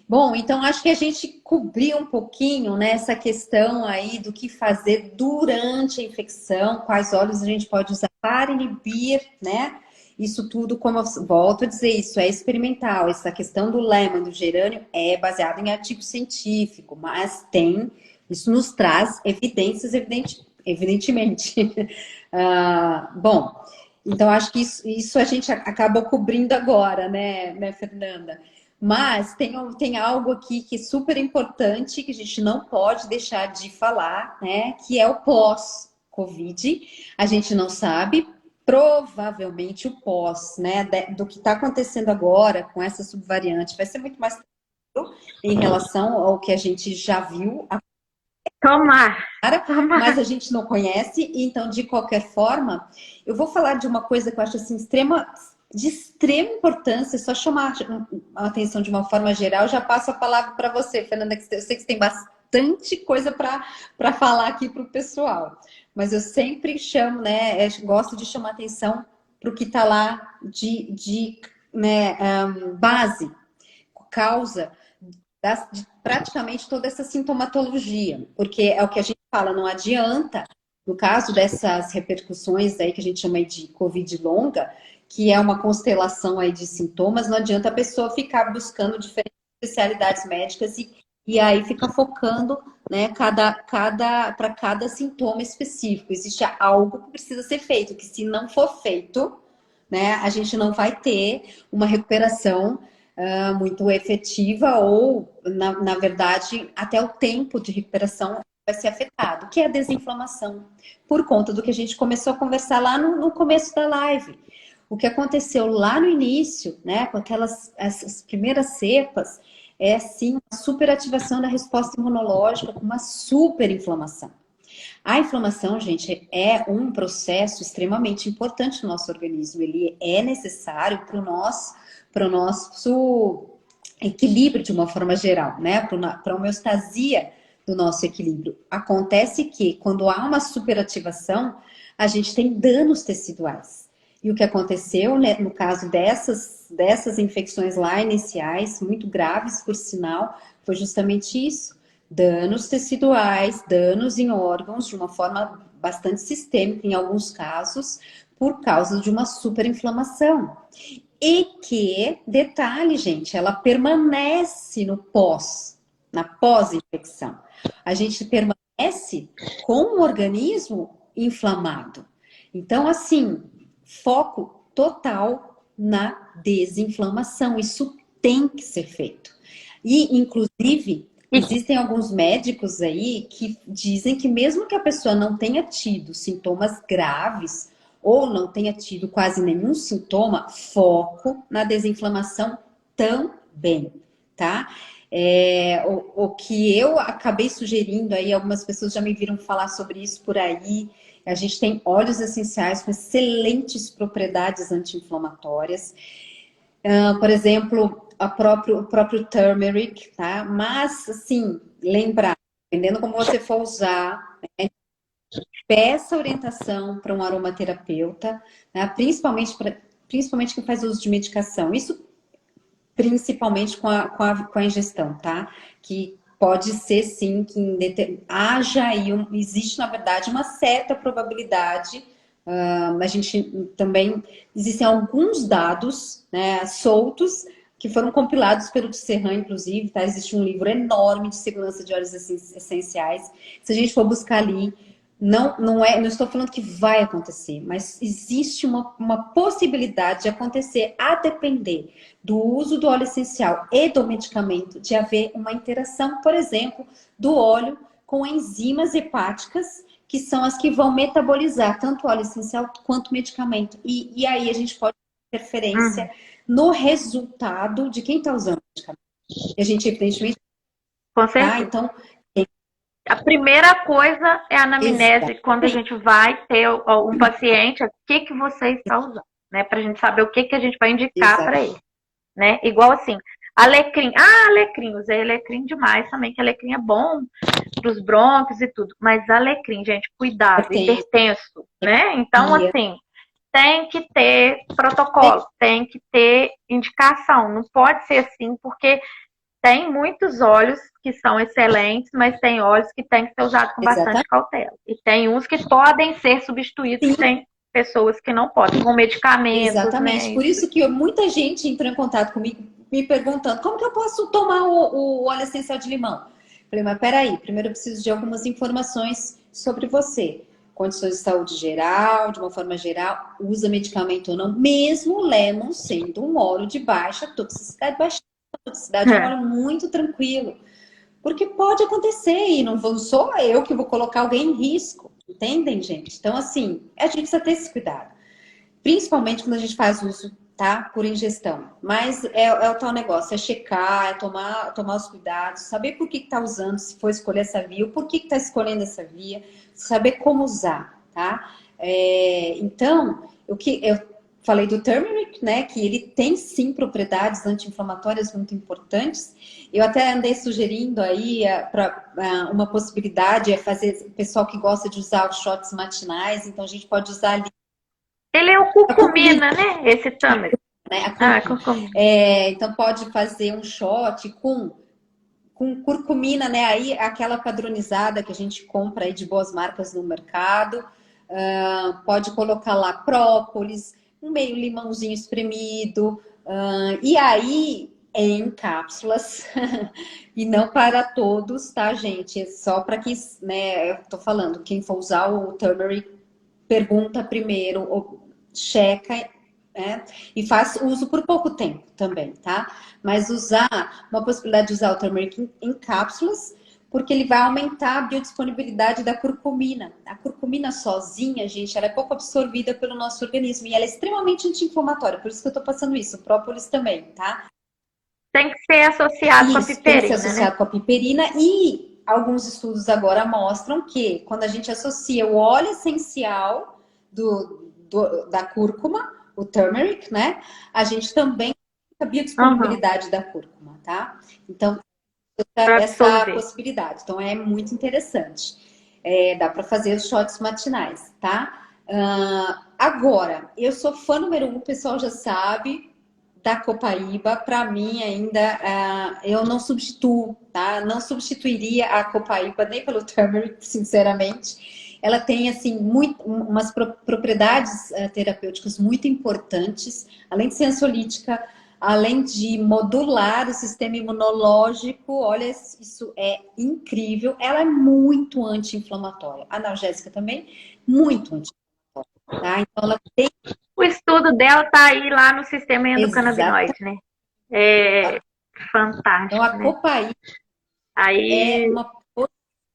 Speaker 1: Bom, então acho que a gente cobriu um pouquinho, né, essa questão aí do que fazer durante a infecção, quais óleos a gente pode usar para inibir, né? Isso tudo, como eu volto a dizer, isso é experimental. Essa questão do lemon, do gerânio, é baseado em artigo científico, mas isso nos traz evidências, evidentemente. Bom, então acho que isso a gente acabou cobrindo agora, né, Fernanda? Mas tem algo aqui que é super importante, que a gente não pode deixar de falar, né? Que é o pós-Covid. A gente não sabe, provavelmente o pós, né? Do que está acontecendo agora com essa subvariante vai ser muito mais em relação ao que a gente já viu.
Speaker 2: Tomar.
Speaker 1: Mas a gente não conhece, então, de qualquer forma, eu vou falar de uma coisa que eu acho assim, de extrema importância, só chamar a atenção de uma forma geral, já passo a palavra para você, Fernanda, que eu sei que você tem bastante coisa para falar aqui para o pessoal, mas eu sempre chamo, né, gosto de chamar atenção para o que está lá de base, causa de praticamente toda essa sintomatologia, porque é o que a gente fala, não adianta, no caso dessas repercussões aí que a gente chama de Covid longa, que é uma constelação aí de sintomas, não adianta a pessoa ficar buscando diferentes especialidades médicas e aí ficar focando, né, para cada sintoma específico. Existe algo que precisa ser feito, que se não for feito, né, a gente não vai ter uma recuperação muito efetiva ou, na verdade, até o tempo de recuperação vai ser afetado, que é a desinflamação, por conta do que a gente começou a conversar lá no começo da live. O que aconteceu lá no início, né, com essas primeiras cepas, é sim uma superativação da resposta imunológica com uma superinflamação. A inflamação, gente, é um processo extremamente importante no nosso organismo. Ele é necessário para o nosso equilíbrio de uma forma geral, né? Para a homeostasia do nosso equilíbrio. Acontece que quando há uma superativação, a gente tem danos teciduais. E o que aconteceu, né, no caso dessas infecções lá iniciais, muito graves por sinal, foi justamente isso. Danos teciduais, danos em órgãos, de uma forma bastante sistêmica em alguns casos, por causa de uma superinflamação. E que, detalhe, gente, ela permanece na pós-infecção. A gente permanece com o organismo inflamado. Então, assim, foco total na desinflamação. Isso tem que ser feito. E, inclusive, existem alguns médicos aí que dizem que mesmo que a pessoa não tenha tido sintomas graves ou não tenha tido quase nenhum sintoma, foco na desinflamação também, tá? O que eu acabei sugerindo aí, algumas pessoas já me viram falar sobre isso por aí. A gente tem óleos essenciais com excelentes propriedades anti-inflamatórias. Por exemplo, o próprio turmeric, tá? Mas, assim, lembrar, dependendo como você for usar, né? Peça orientação para um aromaterapeuta, né? Principalmente quem faz uso de medicação. Isso principalmente com a ingestão, tá? Que pode ser sim que haja aí, existe na verdade uma certa probabilidade. A gente também existem alguns dados, né, soltos que foram compilados pelo Tisserand, inclusive, tá? Existe um livro enorme de segurança de óleos essenciais. Se a gente for buscar ali, não estou falando que vai acontecer, mas existe uma possibilidade de acontecer a depender do uso do óleo essencial e do medicamento, de haver uma interação, por exemplo, do óleo com enzimas hepáticas, que são as que vão metabolizar tanto o óleo essencial quanto o medicamento. E aí a gente pode ter interferência no resultado de quem está usando o medicamento. E a gente, evidentemente,
Speaker 2: Com certeza.
Speaker 1: Então,
Speaker 2: a primeira coisa é a anamnese, quando a gente vai ter um paciente, o que você está usando, né? Para a gente saber o que a gente vai indicar para ele, né? Igual assim, alecrim. Alecrim, usei alecrim demais também, que alecrim é bom para os brônquios e tudo. Mas alecrim, gente, cuidado, hipertenso, né? Então, assim, tem que ter protocolo, tem que ter indicação. Não pode ser assim, porque tem muitos óleos que são excelentes, mas tem óleos que têm que ser usados com bastante cautela. E tem uns que podem ser substituídos, e tem pessoas que não podem, com medicamentos.
Speaker 1: Exatamente.
Speaker 2: Né?
Speaker 1: Por isso que muita gente entrou em contato comigo me perguntando como que eu posso tomar o óleo essencial de limão. Falei, mas peraí, primeiro eu preciso de algumas informações sobre você. Condições de saúde geral, de uma forma geral, usa medicamento ou não, mesmo o lemon sendo um óleo de baixa toxicidade, é um óleo muito tranquilo. Porque pode acontecer e não sou eu que vou colocar alguém em risco. Entendem, gente? Então, assim, a gente precisa ter esse cuidado. Principalmente quando a gente faz uso, tá? Por ingestão. Mas é o tal negócio, é checar, é tomar os cuidados, saber por que tá usando, se for escolher essa via, ou por que tá escolhendo essa via, saber como usar, tá? Então, eu falei do turmeric, né? Que ele tem sim propriedades anti-inflamatórias muito importantes. Eu até andei sugerindo aí uma possibilidade é fazer o pessoal que gosta de usar os shots matinais, então a gente pode usar ali.
Speaker 2: Ele é o curcumina, né? Esse turmeric.
Speaker 1: Curcumina. Então pode fazer um shot com curcumina, né? Aí aquela padronizada que a gente compra aí de boas marcas no mercado. Pode colocar lá própolis, um meio limãozinho espremido, e aí em cápsulas, e não para todos, tá, gente? É só para quem, né, eu tô falando, quem for usar o turmeric, pergunta primeiro, ou checa, né? E faz uso por pouco tempo também, tá? Mas uma possibilidade de usar o turmeric em cápsulas, porque ele vai aumentar a biodisponibilidade da curcumina. A curcumina sozinha, gente, ela é pouco absorvida pelo nosso organismo e ela é extremamente anti-inflamatória, por isso que eu tô passando isso. O própolis também, tá?
Speaker 2: Tem que ser associado com a piperina,
Speaker 1: tem que ser associado, né? Com a piperina, e alguns estudos agora mostram que quando a gente associa o óleo essencial da cúrcuma, o turmeric, né? A gente também tem a biodisponibilidade da cúrcuma, tá? Então,
Speaker 2: para
Speaker 1: essa
Speaker 2: absorver.
Speaker 1: possibilidade. Então, é muito interessante. Dá para fazer os shots matinais, tá? Agora, eu sou fã número um, o pessoal já sabe, da Copaíba. Para mim, ainda, eu não substituo, tá? Não substituiria a Copaíba nem pelo Turmeric, sinceramente. Ela tem, assim, umas propriedades terapêuticas muito importantes, além de ser ansiolítica, além de modular o sistema imunológico. Olha, isso é incrível. Ela é muito anti-inflamatória. Analgésica também, muito anti-inflamatória, tá? Então, ela tem
Speaker 2: O estudo dela tá aí lá no sistema
Speaker 1: exatamente.
Speaker 2: endocannabinoide, né? É
Speaker 1: Então,
Speaker 2: fantástico,
Speaker 1: a
Speaker 2: né?
Speaker 1: copaíba é
Speaker 2: Aí
Speaker 1: uma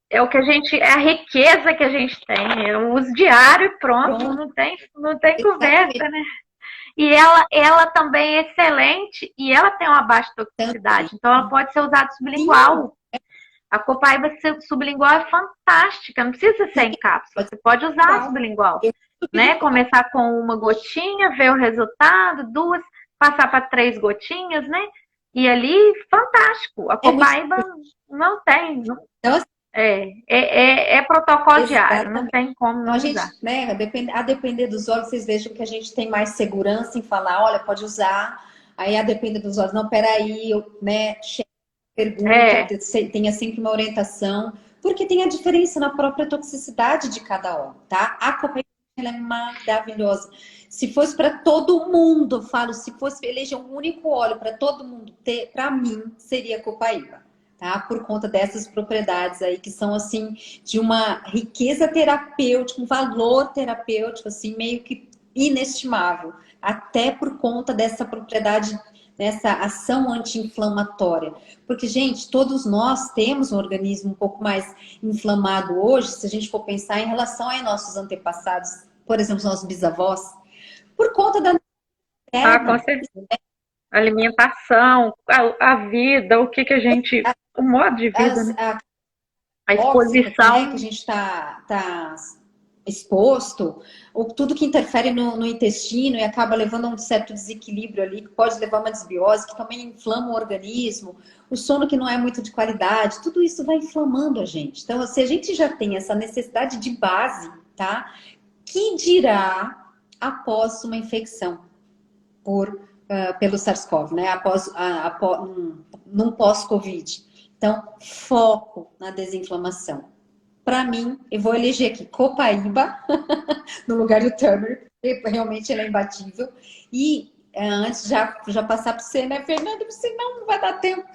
Speaker 2: é o que a gente, é a riqueza que a gente tem. É o uso diário e pronto,
Speaker 1: pronto,
Speaker 2: não tem
Speaker 1: exatamente.
Speaker 2: conversa, né? E ela também é excelente e ela tem uma baixa
Speaker 1: Também.
Speaker 2: toxicidade, então ela pode ser usada
Speaker 1: Sim,
Speaker 2: sublingual. A copaíba sublingual é fantástica, não precisa ser
Speaker 1: sim,
Speaker 2: em cápsula,
Speaker 1: pode
Speaker 2: você
Speaker 1: ser
Speaker 2: pode usar
Speaker 1: igual.
Speaker 2: sublingual,
Speaker 1: Eu
Speaker 2: né?
Speaker 1: sublingual.
Speaker 2: Começar com uma gotinha, ver o resultado, duas, passar para 3 gotinhas, né? E ali, fantástico. A
Speaker 1: É muito.
Speaker 2: copaíba não tem,
Speaker 1: Então, assim,
Speaker 2: é protocolo diário, não
Speaker 1: exatamente.
Speaker 2: tem como
Speaker 1: Então, a
Speaker 2: não usar.
Speaker 1: gente, né, a depender dos olhos, vocês vejam que a gente tem mais segurança em falar, olha, pode usar. Aí, a depender dos olhos, não, peraí, né, pergunta,
Speaker 2: É,
Speaker 1: tenha sempre uma orientação, porque tem a diferença na própria toxicidade de cada óleo, tá? A copaíba, ela é maravilhosa. Se fosse para todo mundo, eu falo, se fosse eleger um único óleo para todo mundo ter, para mim, seria a copaíba, tá? Por conta dessas propriedades aí que são, assim, de uma riqueza terapêutica, um valor terapêutico, assim, meio que inestimável, até por conta dessa propriedade, dessa ação anti-inflamatória. Porque, gente, todos nós temos um organismo um pouco mais inflamado hoje, se a gente for pensar em relação aos nossos antepassados, por exemplo, os nossos bisavós, por conta da
Speaker 2: com
Speaker 1: terra,
Speaker 2: certeza. Alimentação, a vida, o que que a gente. O modo de vida, né?
Speaker 1: a
Speaker 2: A
Speaker 1: tóxica, né, que a
Speaker 2: exposição.
Speaker 1: gente tá exposto, ou tudo que interfere no intestino e acaba levando a um certo desequilíbrio ali, que pode levar a uma desbiose, que também inflama o organismo, o sono que não é muito de qualidade, tudo isso vai inflamando a gente. Então, se a gente já tem essa necessidade de base, tá? Que dirá após uma infecção pelo SARS-CoV, né? Num pós-Covid. Então, foco na desinflamação. Para mim, eu vou eleger aqui Copaíba no lugar do Turmeric, porque realmente ela é imbatível. E antes de já passar para você, né, Fernanda? Porque senão não vai dar tempo.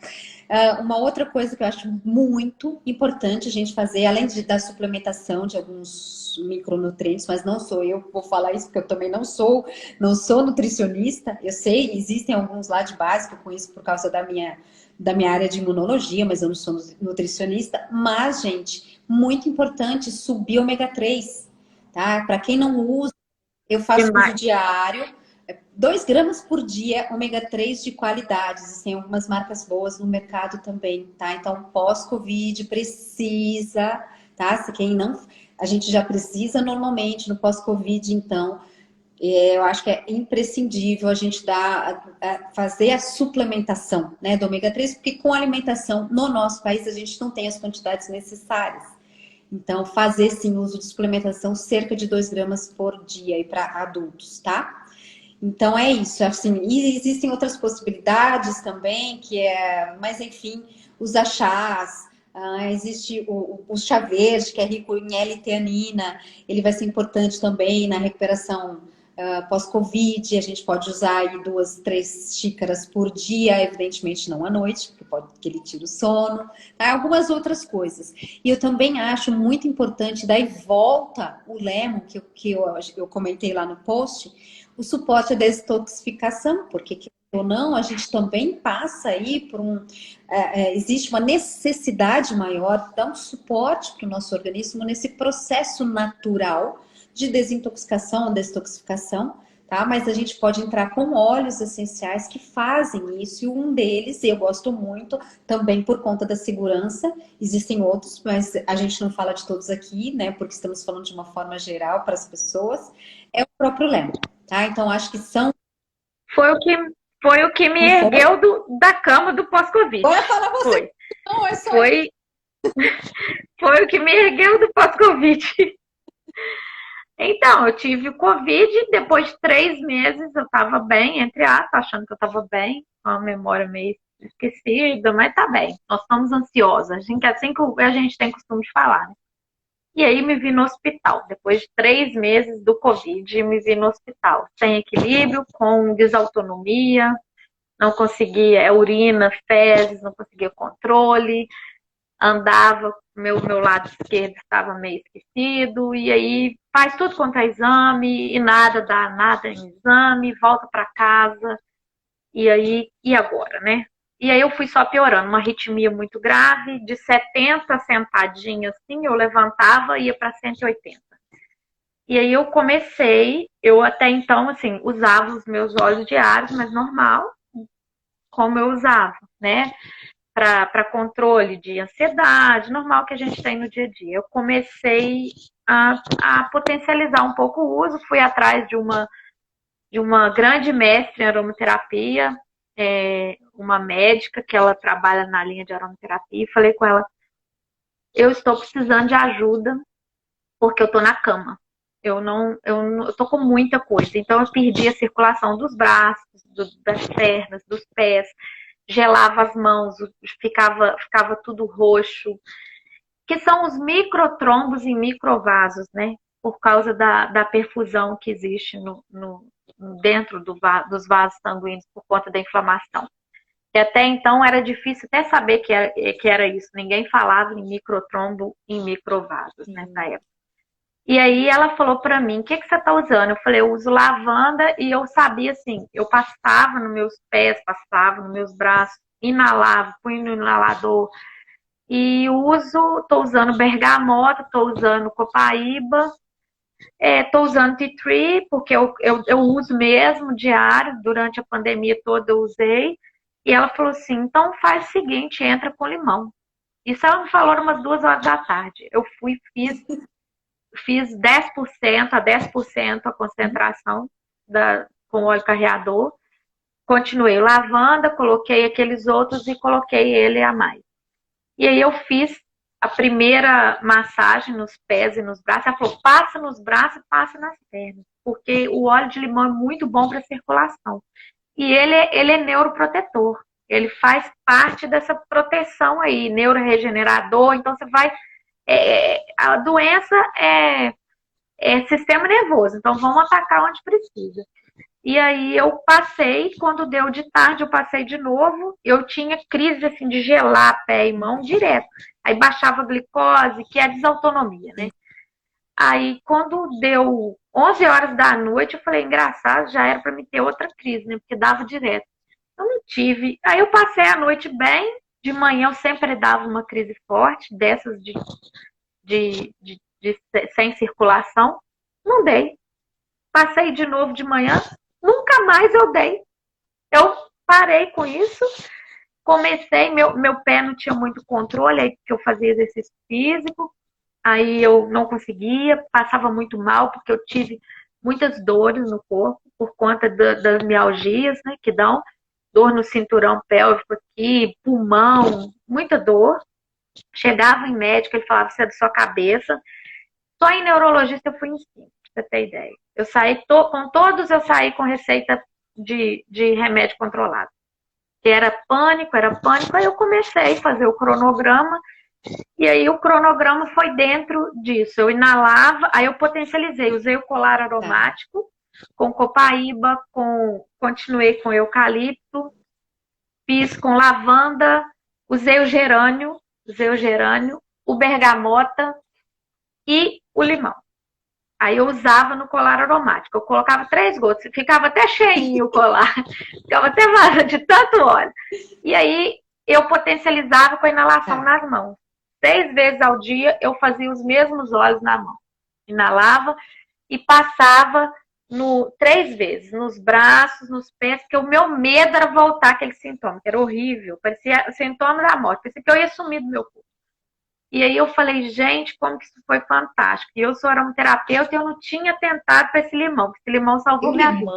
Speaker 1: Uma outra coisa que eu acho muito importante a gente fazer, além da suplementação de alguns micronutrientes, mas não sou eu que vou falar isso, porque eu também não sou nutricionista. Eu sei, existem alguns lá de base que eu conheço por causa da minha área de imunologia, mas eu não sou nutricionista. Mas, gente, muito importante subir ômega 3, tá? Para quem não usa, eu faço uso
Speaker 2: Demais.
Speaker 1: diário, 2 gramas por dia, ômega 3 de qualidade. Existem algumas marcas boas no mercado também, tá? Então, pós-Covid precisa, tá? Se quem não, a gente já precisa normalmente no pós-Covid, então, eu acho que é imprescindível a gente fazer a suplementação, né, do ômega 3, porque com a alimentação no nosso país a gente não tem as quantidades necessárias. Então, fazer sim uso de suplementação cerca de 2 gramas por dia para adultos, tá? Então é isso, assim, e existem outras possibilidades também, mas enfim, os chás, existe o chá verde, que é rico em L-teanina, ele vai ser importante também na recuperação pós-Covid. A gente pode usar aí 2, 3 xícaras por dia, evidentemente não à noite, porque ele tira o sono, tá? Algumas outras coisas. E eu também acho muito importante, daí volta o Lemon, que eu comentei lá no post, o suporte à detoxificação, porque ou não, a gente também passa aí por existe uma necessidade maior de dar um suporte para o nosso organismo nesse processo natural de desintoxicação, detoxificação, tá? Mas a gente pode entrar com óleos essenciais que fazem isso, e um deles, eu gosto muito, também por conta da segurança, existem outros, mas a gente não fala de todos aqui, né? Porque estamos falando de uma forma geral para as pessoas, é o próprio Lemon, tá? Então acho que são.
Speaker 2: Foi o que, foi o que me
Speaker 1: Não foi?
Speaker 2: ergueu da cama do pós-Covid.
Speaker 1: Bora falar você.
Speaker 2: Foi.
Speaker 1: Não, é só isso.
Speaker 2: Foi, foi o que me ergueu do pós-Covid. Então, eu tive o Covid, depois de 3 meses eu estava bem, entre aspas, achando que eu estava bem, com a memória meio esquecida, mas tá bem. Nós estamos ansiosas, assim que a gente tem costume de falar, né? E aí me vi no hospital, depois de 3 meses do Covid, me vi no hospital, sem equilíbrio, com desautonomia, não conseguia urina, fezes, não conseguia controle, andava, meu lado esquerdo estava meio esquecido, e aí faz tudo quanto é exame, e nada dá nada em exame, volta para casa, e aí, e agora, né? E aí eu fui só piorando, uma arritmia muito grave, de 70 sentadinha assim, eu levantava e ia para 180. E aí eu comecei, eu até então, assim, usava os meus óleos diários, mas normal, como eu usava, né? Para controle de ansiedade, normal que a gente tem no dia a dia. Eu comecei a potencializar um pouco o uso, fui atrás de uma grande mestre em aromaterapia, uma médica que ela trabalha na linha de aromaterapia, e falei com ela, eu estou precisando de ajuda porque eu estou na cama. Eu tô com muita coisa, então eu perdi a circulação dos braços, das pernas, dos pés, gelava as mãos, ficava tudo roxo, que são os microtrombos e microvasos, né? Por causa da perfusão que existe dentro dos vasos sanguíneos por conta da inflamação. E até então era difícil até saber que era isso. Ninguém falava em microtrombo e em microvasos nessa época. E aí ela falou para mim, o que você está usando? Eu falei, eu uso lavanda, e eu sabia assim, eu passava nos meus pés, passava nos meus braços, inalava, fui no inalador, e estou usando bergamota, estou usando copaíba, estou usando tea tree, porque eu uso mesmo diário, durante a pandemia toda eu usei. E ela falou assim, então faz o seguinte, entra com limão. Isso ela me falou umas 2 horas da tarde. Eu fui, fiz 10% a 10% a concentração com óleo carreador. Continuei lavanda, coloquei aqueles outros e coloquei ele a mais. E aí eu fiz a primeira massagem nos pés e nos braços. Ela falou, passa nos braços e passa nas pernas, porque o óleo de limão é muito bom para a circulação. E ele é neuroprotetor. Ele faz parte dessa proteção aí, neuroregenerador. Então você vai... a doença é sistema nervoso, então vamos atacar onde precisa. E aí eu passei, quando deu de tarde, eu passei de novo, eu tinha crise assim de gelar pé e mão direto. Aí baixava a glicose, que é a desautonomia, né? Aí quando deu 11 horas da noite, eu falei, engraçado, já era para me ter outra crise, né? Porque dava direto. Eu não tive. Aí eu passei a noite bem, de manhã eu sempre dava uma crise forte, dessas de sem circulação. Não dei. Passei de novo de manhã, nunca mais eu dei. Eu parei com isso, comecei, meu pé não tinha muito controle, aí que eu fazia exercício físico, aí eu não conseguia, passava muito mal, porque eu tive muitas dores no corpo, por conta das mialgias, né, que dão dor no cinturão pélvico aqui, pulmão, muita dor. Chegava em médico, ele falava, isso é da sua cabeça. Só em neurologista eu fui em 5, pra você ter ideia. Eu saí, com todos eu saí com receita de remédio controlado. Que era pânico, aí eu comecei a fazer o cronograma, e aí o cronograma foi dentro disso. Eu inalava, aí eu potencializei, usei o colar aromático, com copaíba, continuei com eucalipto, fiz com lavanda, usei o gerânio, o bergamota e o limão. Aí eu usava no colar aromático. Eu colocava 3 gotas, ficava até cheinho o colar, ficava até vazio de tanto óleo. E aí eu potencializava com a inalação nas mãos. 6 vezes ao dia eu fazia os mesmos óleos na mão. Inalava e passava 3 vezes, nos braços, nos pés, porque o meu medo era voltar aquele sintoma, que era horrível, parecia sintoma da morte, parecia que eu ia sumir do meu corpo. E aí eu falei, gente, como que isso foi fantástico. E eu sou aromaterapeuta e eu não tinha tentado para esse limão, porque esse limão salvou minha vida.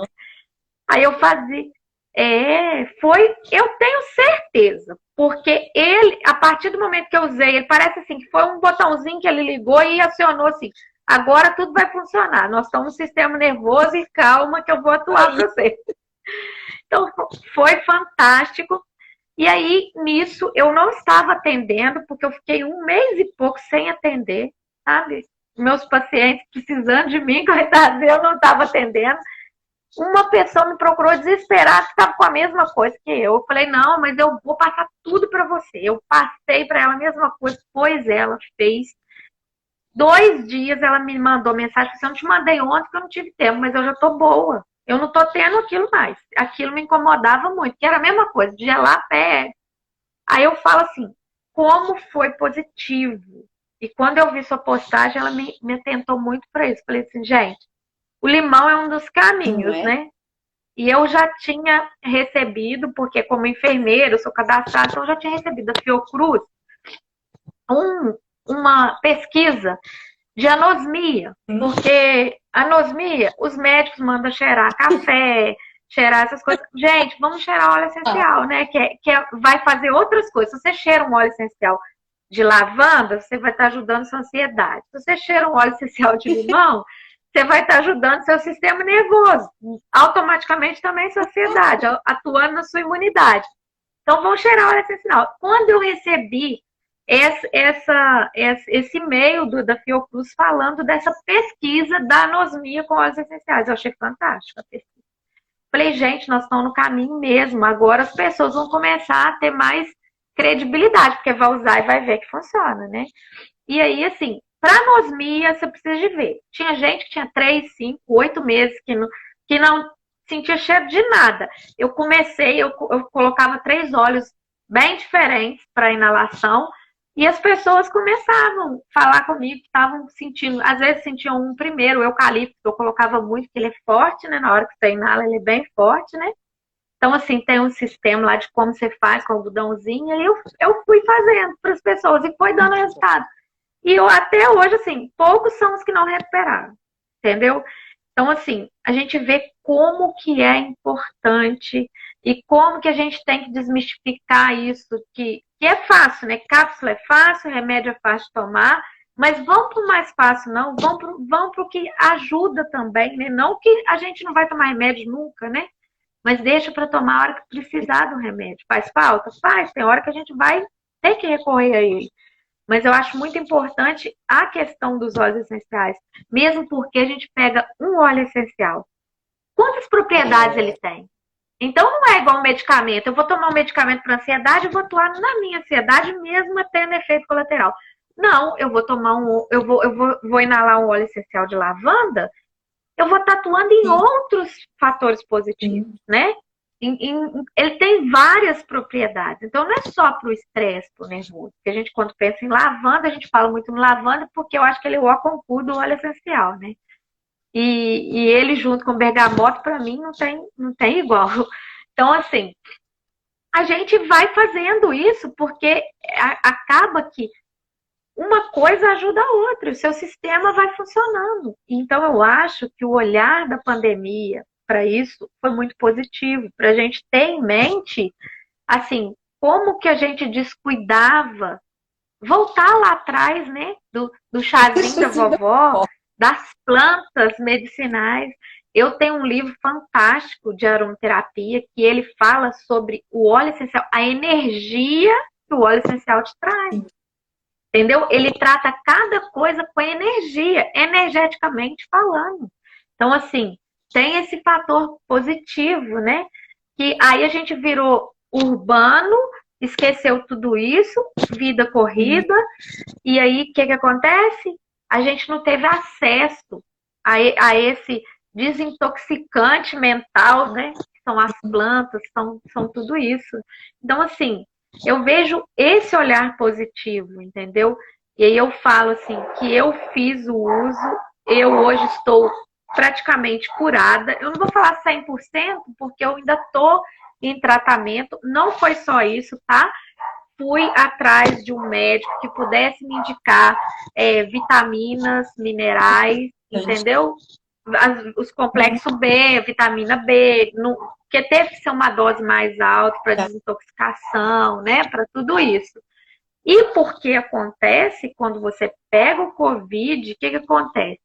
Speaker 2: Aí eu fazia. eu tenho certeza, porque ele, a partir do momento que eu usei, ele parece assim, que foi um botãozinho que ele ligou e acionou assim, agora tudo vai funcionar, nós estamos no sistema nervoso e calma que eu vou atuar para você. Então, foi fantástico. E aí, nisso, eu não estava atendendo, porque eu fiquei um mês e pouco sem atender, sabe? Meus pacientes precisando de mim, coitado, eu não estava atendendo. Uma pessoa me procurou desesperada, que estava com a mesma coisa que eu. Eu falei, não, mas eu vou passar tudo para você. Eu passei para ela a mesma coisa, pois ela fez. 2 dias ela me mandou mensagem, assim, eu não te mandei ontem porque eu não tive tempo, mas eu já tô boa. Eu não tô tendo aquilo mais. Aquilo me incomodava muito, que era a mesma coisa, de gelar a pé. Aí eu falo assim, como foi positivo. E quando eu vi sua postagem, ela me atentou muito para isso. Falei assim, gente, o limão é um dos
Speaker 1: Não
Speaker 2: caminhos,
Speaker 1: é?
Speaker 2: né? E eu já tinha recebido, porque como enfermeira, eu sou cadastrada, então eu já tinha recebido da Fiocruz uma pesquisa de anosmia, porque anosmia, os médicos mandam cheirar café, cheirar essas coisas. Gente, vamos cheirar óleo essencial, né? Vai fazer outras coisas. Se você cheira um óleo essencial de lavanda, você vai estar ajudando sua ansiedade. Se você cheira um óleo essencial de limão, você vai estar ajudando seu sistema nervoso. Automaticamente também sua ansiedade, atuando na sua imunidade. Então, vamos cheirar óleo essencial. Quando eu recebi esse e-mail da Fiocruz falando dessa pesquisa da anosmia com óleos essenciais. Eu achei fantástico a pesquisa. Falei, gente, nós estamos no caminho mesmo. Agora as pessoas vão começar a ter mais credibilidade, porque vai usar e vai ver que funciona, né? E aí, assim, para anosmia, você precisa de ver. Tinha gente que tinha 3, 5, 8 meses que não sentia cheiro de nada. Eu colocava 3 óleos bem diferentes para inalação. E as pessoas começavam a falar comigo que estavam sentindo, às vezes sentiam um primeiro, o eucalipto, que eu colocava muito, porque ele é forte, né? Na hora que você inala, ele é bem forte, né? Então, assim, tem um sistema lá de como você faz com o algodãozinho, e eu fui fazendo para as pessoas e foi dando resultado. E eu até hoje, assim, poucos são os que não recuperaram, entendeu? Então, assim, a gente vê como que é importante e como que a gente tem que desmistificar isso, que é fácil, né? Cápsula é fácil, remédio é fácil de tomar, mas vão para o mais fácil, não. Vão para o que ajuda também, né? Não que a gente não vai tomar remédio nunca, né? Mas deixa para tomar a hora que precisar do remédio. Faz falta? Faz. Tem hora que a gente vai ter que recorrer a ele. Mas eu acho muito importante a questão dos óleos essenciais, mesmo porque a gente pega um óleo essencial. Quantas propriedades ele tem? Então não é igual um medicamento. Eu vou tomar um medicamento para ansiedade e vou atuar na minha ansiedade mesmo tendo efeito colateral. Não, eu vou tomar vou inalar um óleo essencial de lavanda, eu vou estar atuando em outros fatores positivos, né? Ele tem várias propriedades. Então, não é só para o estresse, para o nervoso. Porque a gente, quando pensa em lavanda, a gente fala muito no lavanda porque eu acho que ele é o concurso do óleo essencial, né? E ele, junto com bergamota, para mim, não tem igual. Então, assim, a gente vai fazendo isso porque acaba que uma coisa ajuda a outra, o seu sistema vai funcionando. Então, eu acho que o olhar da pandemia para isso foi muito positivo, para a gente ter em mente, assim, como que a gente descuidava, voltar lá atrás, né, do chazinho da vovó, das plantas medicinais. Eu tenho um livro fantástico de aromaterapia que ele fala sobre o óleo essencial, a energia que o óleo essencial te traz. Entendeu? Ele trata cada coisa com energia, energeticamente falando. Então, assim, tem esse fator positivo, né? Que aí a gente virou urbano, esqueceu tudo isso, vida corrida, e aí o que acontece? A gente não teve acesso a esse desintoxicante mental, né? Que são as plantas, são tudo isso. Então, assim, eu vejo esse olhar positivo, entendeu? E aí eu falo assim, que eu fiz o uso, eu hoje estou praticamente curada. Eu não vou falar 100%, porque eu ainda estou em tratamento. Não foi só isso, tá? Fui atrás de um médico que pudesse me indicar vitaminas, minerais, entendeu? os complexos B, vitamina B, que teve que ser uma dose mais alta para desintoxicação, né? Para tudo isso. E porque acontece, quando você pega o Covid, o que acontece?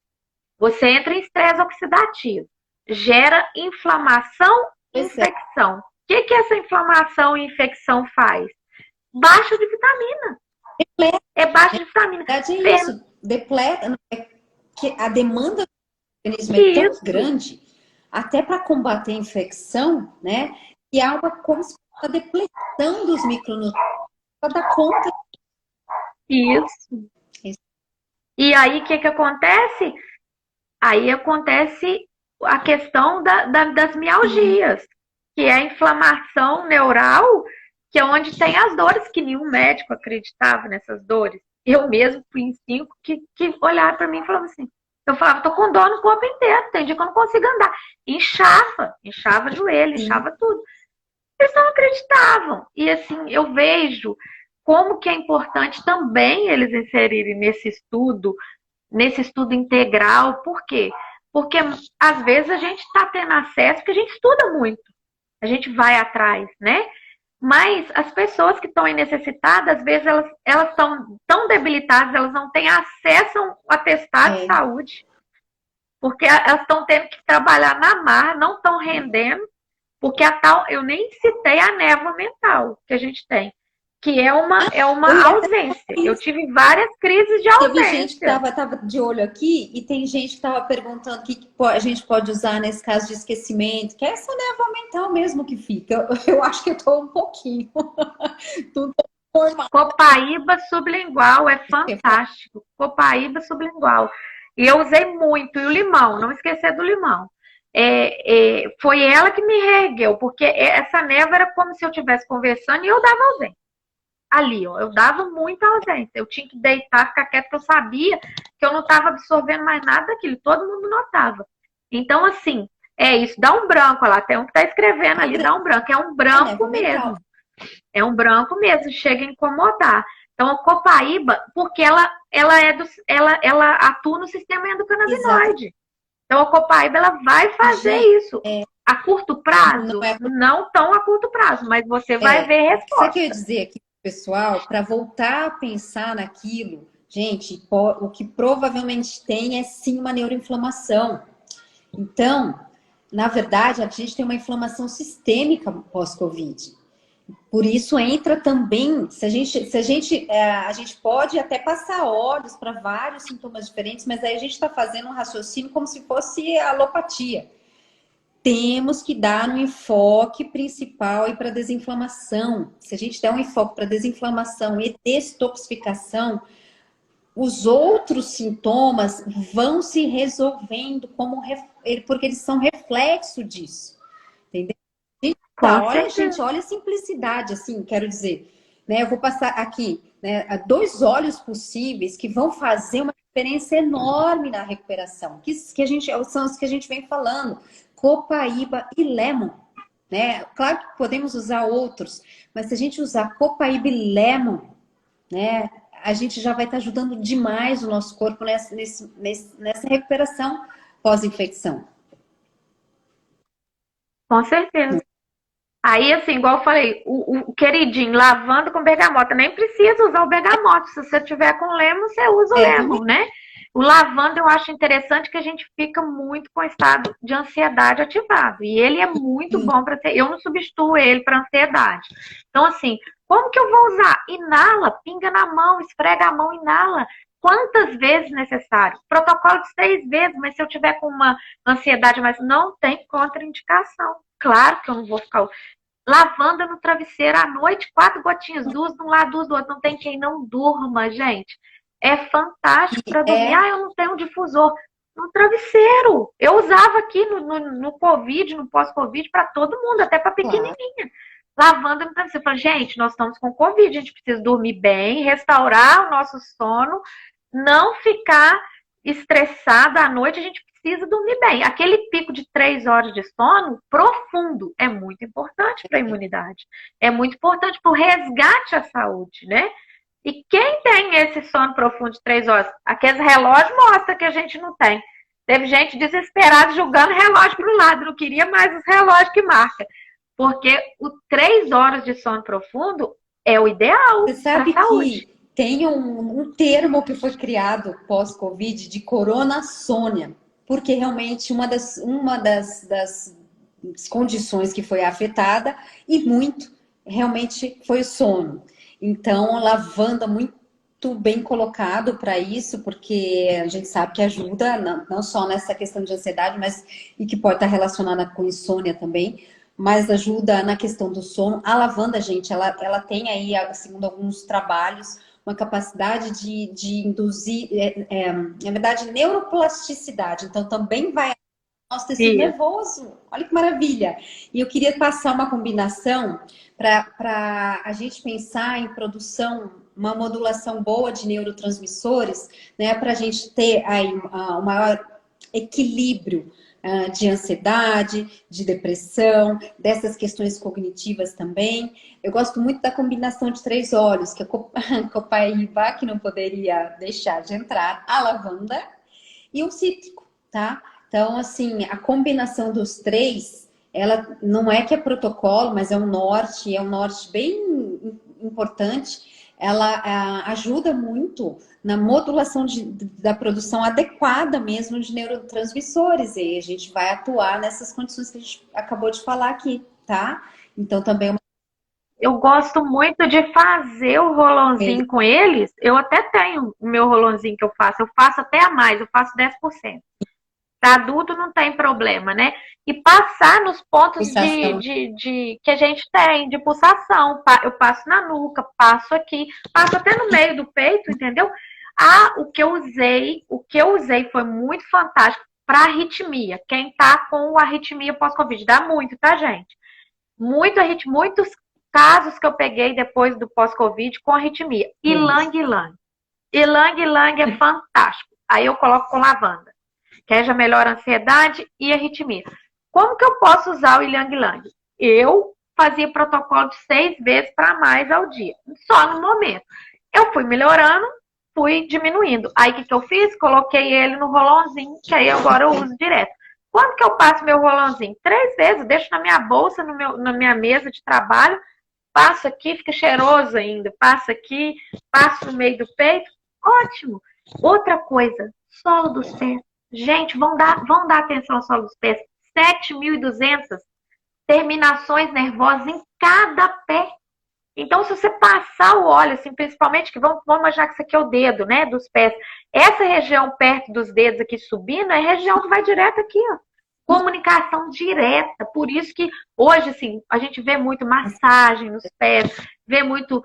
Speaker 2: Você entra em estresse oxidativo, gera inflamação e infecção. O que essa inflamação e infecção faz? Baixa de vitamina.
Speaker 1: Depleta.
Speaker 2: É baixa de vitamina.
Speaker 1: Na verdade é isso. Depleta. Que a demanda do organismo é tão grande, até para combater a infecção, né? E há como se fosse a depleção dos micronutrientes para dar conta.
Speaker 2: Isso. E aí, o que acontece? Aí acontece a questão das mialgias, que é a inflamação neural, que é onde tem as dores, que nenhum médico acreditava nessas dores. Eu mesmo fui em 5 que olharam para mim e falavam assim, eu falava, tô com dor no corpo inteiro, tem dia que eu não consigo andar. Inchava joelho, inchava tudo. Eles não acreditavam. E assim, eu vejo como que é importante também eles inserirem nesse estudo integral. Por quê? Porque às vezes a gente está tendo acesso, porque a gente estuda muito, a gente vai atrás, né? Mas as pessoas que estão necessitadas, às vezes elas estão tão debilitadas, elas não têm acesso a um atestado de saúde, porque elas estão tendo que trabalhar na marra, não estão rendendo, porque eu nem citei a névoa mental que a gente tem, que é uma ausência. Eu tive várias crises de ausência.
Speaker 1: Teve gente que estava de olho aqui e tem gente que estava perguntando o que a gente pode usar nesse caso de esquecimento, que é essa névoa mental mesmo que fica. Eu acho que eu estou um pouquinho. Tudo normal.
Speaker 2: Copaíba sublingual, é fantástico. Copaíba sublingual. E eu usei muito. E o limão, não esquecer do limão. Foi ela que me reergueu, porque essa névoa era como se eu estivesse conversando e eu dava ausência. Ali, ó, eu dava muita ausência. Eu tinha que deitar, ficar quieto, porque eu sabia que eu não estava absorvendo mais nada daquilo. Todo mundo notava. Então, assim, é isso. Dá um branco lá. Tem um que está escrevendo ali, dá um branco. É um branco mesmo. É um branco mesmo. Chega a incomodar. Então, a copaíba, porque ela atua no sistema endocannabinoide. Exato. Então, a copaíba, ela vai fazer isso. A curto prazo? Não tão a curto prazo, mas você vai ver resposta.
Speaker 1: Sabe o que eu ia dizer aqui, pessoal? Para voltar a pensar naquilo, gente, o que provavelmente tem é sim uma neuroinflamação. Então, na verdade, a gente tem uma inflamação sistêmica pós-Covid. Por isso entra também, a gente pode até passar olhos para vários sintomas diferentes, mas aí a gente está fazendo um raciocínio como se fosse alopatia. Temos que dar um enfoque principal para desinflamação. Se a gente der um enfoque para desinflamação e detoxificação, os outros sintomas vão se resolvendo porque eles são reflexo disso. Entendeu? Olha a simplicidade, assim, quero dizer. Né? Eu vou passar aqui, né, 2 óleos possíveis que vão fazer uma diferença enorme na recuperação. São os que a gente vem falando. Copaíba e lemon, né? Claro que podemos usar outros, mas se a gente usar copaíba e lemon, né, a gente já vai estar ajudando demais o nosso corpo nessa recuperação pós-infecção.
Speaker 2: Com certeza. Aí, assim, igual eu falei, o queridinho, lavanda com bergamota, nem precisa usar o bergamota. Se você tiver com lemon, você usa o lemon, né? O lavanda eu acho interessante que a gente fica muito com o estado de ansiedade ativado. E ele é muito bom para ter. Eu não substituo ele para ansiedade. Então, assim, como que eu vou usar? Inala, pinga na mão, esfrega a mão, inala. Quantas vezes necessário? Protocolo de 3 vezes, mas se eu tiver com uma ansiedade, mas não tem contraindicação. Claro que eu não vou ficar. Lavanda no travesseiro à noite, 4 gotinhas, 2 de um lado, 2 do outro. Não tem quem não durma, gente. É fantástico para dormir. Eu não tenho um difusor. No travesseiro. Eu usava aqui no Covid, no pós-Covid, para todo mundo, até para pequenininha. Lavanda no travesseiro. Eu falei, gente, nós estamos com Covid, a gente precisa dormir bem, restaurar o nosso sono, não ficar estressada à noite, a gente precisa dormir bem. Aquele pico de 3 horas de sono profundo é muito importante para a imunidade. É muito importante para o resgate à saúde, né? E quem tem esse sono profundo de 3 horas? Aqueles relógios mostram que a gente não tem. Teve gente desesperada jogando relógio para o lado, não queria mais os relógios que marca. Porque o 3 horas de sono profundo é o ideal
Speaker 1: Você
Speaker 2: para
Speaker 1: sabe
Speaker 2: a saúde.
Speaker 1: que tem um termo que foi criado pós-Covid de coronassônia, porque realmente das condições que foi afetada e muito realmente foi o sono. Então, lavanda muito bem colocado para isso, porque a gente sabe que ajuda não só nessa questão de ansiedade, mas e que pode estar relacionada com insônia também, mas ajuda na questão do sono. A lavanda, gente, ela tem aí, segundo alguns trabalhos, uma capacidade de induzir, na verdade, neuroplasticidade. Então, também vai ao nosso tecido
Speaker 2: Isso.
Speaker 1: nervoso. Olha que maravilha! E eu queria passar uma combinação para a gente pensar em produção, uma modulação boa de neurotransmissores, né, para a gente ter aí um maior equilíbrio de ansiedade, de depressão, dessas questões cognitivas também. Eu gosto muito da combinação de 3 óleos, que é a copaíba, que não poderia deixar de entrar, a lavanda e o cítrico, tá? Então, assim, a combinação dos 3, ela não é que é protocolo, mas é um norte bem importante. Ela ajuda muito na modulação da produção adequada mesmo de neurotransmissores. E a gente vai atuar nessas condições que a gente acabou de falar aqui, tá? Então, também é uma
Speaker 2: Eu gosto muito de fazer o rolãozinho com eles. Eu até tenho o meu rolãozinho que eu faço. Eu faço até a mais, eu faço 10%. Para adulto não tem problema, né? E passar nos pontos
Speaker 1: sensação.
Speaker 2: que a gente tem, de pulsação. Eu passo na nuca, passo aqui, passo até no meio do peito, entendeu? Ah, o que eu usei foi muito fantástico para arritmia. Quem tá com arritmia pós-Covid, dá muito, tá, gente? Muitos casos que eu peguei depois do pós-Covid com arritmia. Ilang-ilang. Ilang-ilang é fantástico. Aí eu coloco com lavanda, que já melhora a ansiedade e a arritmia. Como que eu posso usar o ilang-ilang? Eu fazia protocolo de 6 vezes para mais ao dia, só no momento. Eu fui melhorando, fui diminuindo. Aí o que eu fiz? Coloquei ele no rolãozinho, que aí agora eu uso direto. Quando que eu passo meu rolãozinho? 3 vezes, deixo na minha bolsa, na minha mesa de trabalho, passo aqui, fica cheiroso ainda, passo aqui, passo no meio do peito, ótimo. Outra coisa, solo dos pés. Gente, vão dar atenção ao solo dos pés. 7.200 terminações nervosas em cada pé. Então, se você passar o óleo, assim, principalmente, que vamos imaginar que isso aqui é o dedo, né, dos pés. Essa região perto dos dedos aqui subindo é a região que vai direto aqui, ó. Comunicação direta. Por isso que hoje, assim, a gente vê muito massagem nos pés, vê muito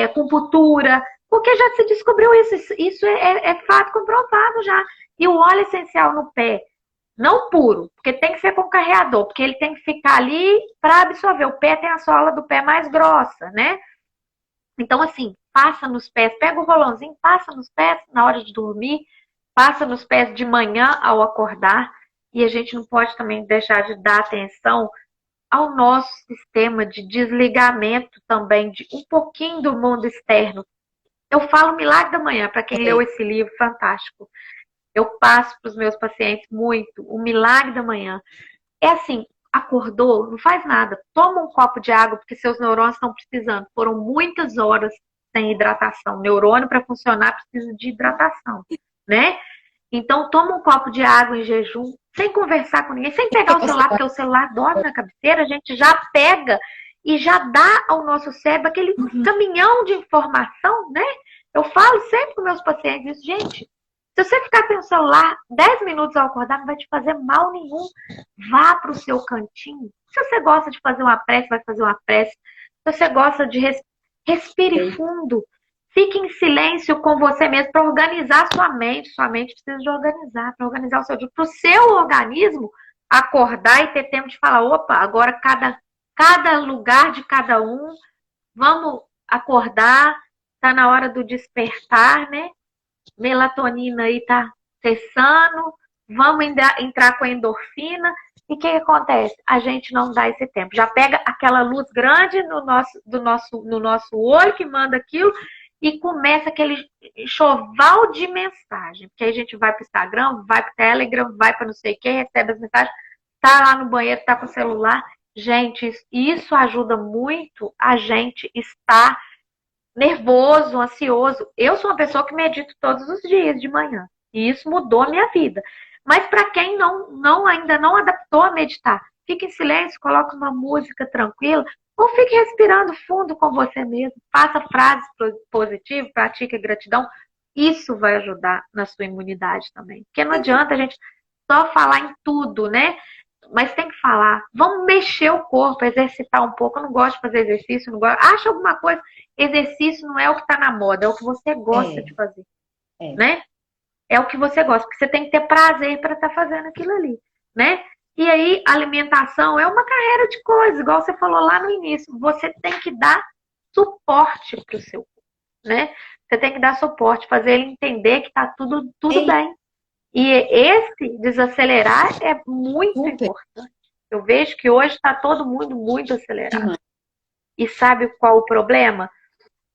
Speaker 2: acupuntura, porque já se descobriu isso. Isso é fato comprovado já. E o óleo essencial no pé, não puro, porque tem que ser com carreador, porque ele tem que ficar ali para absorver. O pé tem a sola do pé mais grossa, né? Então, assim, passa nos pés, pega o rolãozinho, passa nos pés na hora de dormir, passa nos pés de manhã ao acordar. E a gente não pode também deixar de dar atenção ao nosso sistema de desligamento também, de um pouquinho do mundo externo. Eu falo Milagre da Manhã, para quem leu esse livro fantástico. Eu passo para os meus pacientes muito o Milagre da Manhã. É assim, acordou, não faz nada. Toma um copo de água, porque seus neurônios estão precisando. Foram muitas horas sem hidratação. Neurônio, para funcionar, precisa de hidratação, né? Então, toma um copo de água em jejum, sem conversar com ninguém, sem pegar o celular, porque o celular dorme na cabeceira, a gente já pega e já dá ao nosso cérebro aquele caminhão de informação, né? Eu falo sempre com meus pacientes isso, gente, se você ficar sem o celular 10 minutos ao acordar, não vai te fazer mal nenhum. Vá para o seu cantinho. Se você gosta de fazer uma prece, vai fazer uma prece. Se você gosta de respire fundo. Fique em silêncio com você mesmo para organizar sua mente. Sua mente precisa de organizar, para organizar o seu dia. Para o seu organismo acordar e ter tempo de falar, opa, agora cada lugar de cada um, vamos acordar, está na hora do despertar, né? Melatonina aí tá cessando, vamos entrar com a endorfina. E o que acontece? A gente não dá esse tempo. Já pega aquela luz grande no nosso olho que manda aquilo e começa aquele enxoval de mensagem. Porque aí a gente vai para o Instagram, vai para o Telegram, vai para não sei o que, recebe as mensagens, tá lá no banheiro, tá com o celular. Gente, isso ajuda muito a gente estar nervoso, ansioso. Eu sou uma pessoa que medito todos os dias de manhã. E isso mudou a minha vida. Mas para quem ainda não adaptou a meditar, fique em silêncio, coloque uma música tranquila, ou fique respirando fundo com você mesmo. Faça frases positivas, pratique a gratidão. Isso vai ajudar na sua imunidade também. Porque não adianta a gente só falar em tudo, né? Mas tem que falar. Vamos mexer o corpo, exercitar um pouco. Eu não gosto de fazer exercício, não gosto. Acha alguma coisa. Exercício não é o que está na moda, é o que você gosta de fazer, né? É o que você gosta, porque você tem que ter prazer para estar fazendo aquilo ali, né? E aí, alimentação é uma carreira de coisas, igual você falou lá no início. Você tem que dar suporte para o seu corpo, né? Você tem que dar suporte, fazer ele entender que está tudo bem. E esse desacelerar é muito importante. Eu vejo que hoje está todo mundo muito acelerado. E sabe qual o problema?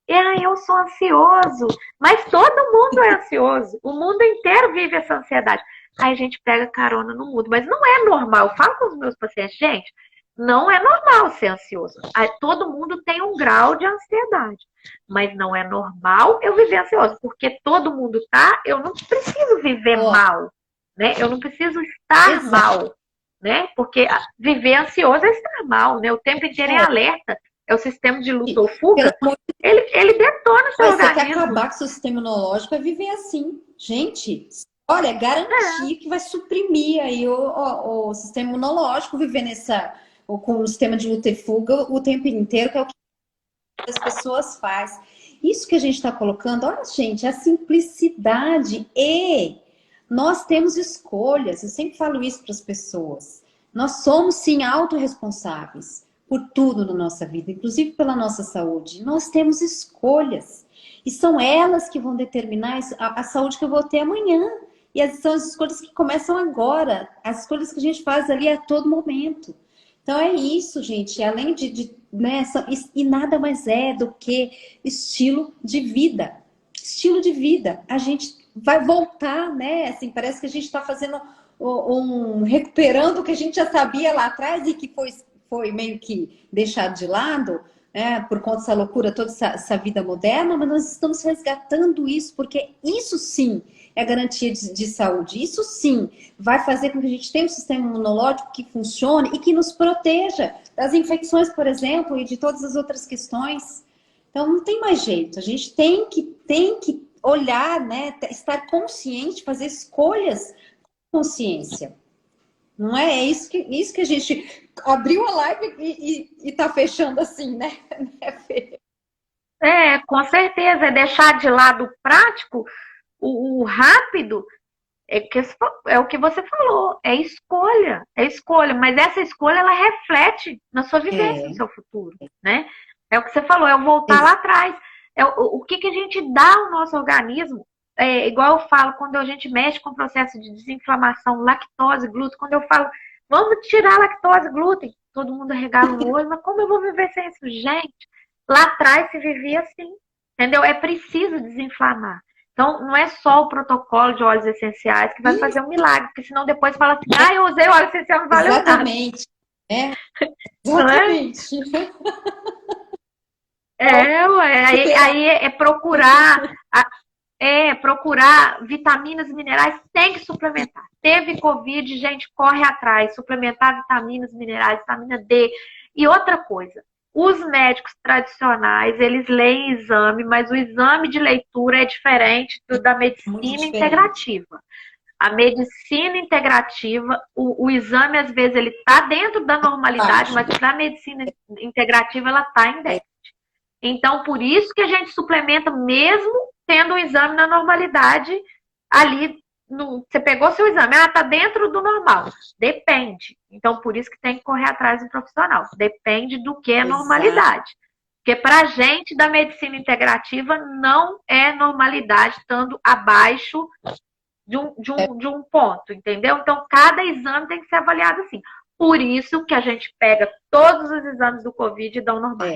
Speaker 2: Eu sou ansioso. Mas todo mundo é ansioso. O mundo inteiro vive essa ansiedade. Aí a gente pega carona no mundo. Mas não é normal. Eu falo com os meus pacientes, gente, não é normal ser ansioso. Todo mundo tem um grau de ansiedade. Mas não é normal eu viver ansioso. Porque todo mundo tá, eu não preciso viver mal. Né? Eu não preciso estar mal. Né? Porque viver ansioso é estar mal. Né? O tempo inteiro em alerta. É o sistema de luta ou fuga. Ele detona seu organismo.
Speaker 1: Você quer acabar com o seu sistema imunológico é viver assim. Gente, olha, garantir que vai suprimir aí o sistema imunológico, viver com o sistema de luta e fuga o tempo inteiro, que é o que as pessoas fazem. Isso que a gente está colocando, olha, gente, a simplicidade. E nós temos escolhas. Eu sempre falo isso para as pessoas. Nós somos, sim, autorresponsáveis por tudo na nossa vida, inclusive pela nossa saúde. Nós temos escolhas. E são elas que vão determinar a saúde que eu vou ter amanhã. E são as escolhas que começam agora. As escolhas que a gente faz ali a todo momento. Então é isso, gente. Além né, e nada mais é do que estilo de vida. Estilo de vida. A gente vai voltar, né? Assim, parece que a gente está fazendo recuperando o que a gente já sabia lá atrás e que foi meio que deixado de lado, né, por conta dessa loucura, toda essa vida moderna, mas nós estamos resgatando isso, porque isso sim é garantia de saúde. Isso sim vai fazer com que a gente tenha um sistema imunológico que funcione e que nos proteja das infecções, por exemplo, e de todas as outras questões. Então não tem mais jeito. A gente tem que olhar, né, estar consciente, fazer escolhas com consciência. Não é? É isso que a gente abriu a live e tá fechando assim, né?
Speaker 2: Com certeza. É deixar de lado o prático, o rápido, é o que você falou. É escolha. Mas essa escolha, ela reflete na sua vivência, no seu futuro, né? É o que você falou, é o voltar lá atrás. O que a gente dá ao nosso organismo. Igual eu falo, quando a gente mexe com o processo de desinflamação, lactose, glúten, quando eu falo, vamos tirar lactose, glúten, todo mundo arregala o olho, mas como eu vou viver sem isso? Gente, lá atrás se vivia assim, entendeu? É preciso desinflamar. Então, não é só o protocolo de óleos essenciais que vai fazer um milagre, porque senão depois fala assim, eu usei o óleo essencial, não valeu nada.
Speaker 1: Exatamente. Exatamente.
Speaker 2: Aí é procurar... procurar vitaminas e minerais, tem que suplementar. Teve Covid, gente, corre atrás, suplementar vitaminas, minerais, vitamina D. E outra coisa, os médicos tradicionais, eles leem exame, mas o exame de leitura é diferente da medicina integrativa. A medicina integrativa, o exame, às vezes, ele está dentro da normalidade, mas para a medicina integrativa, ela está em déficit. Então, por isso que a gente suplementa mesmo tendo um exame na normalidade ali. Você pegou seu exame, tá dentro do normal. Depende. Então, por isso que tem que correr atrás do profissional. Depende do que é normalidade. Porque pra gente da medicina integrativa não é normalidade estando abaixo de um ponto, entendeu? Então, cada exame tem que ser avaliado assim. Por isso que a gente pega todos os exames do Covid e dão normal.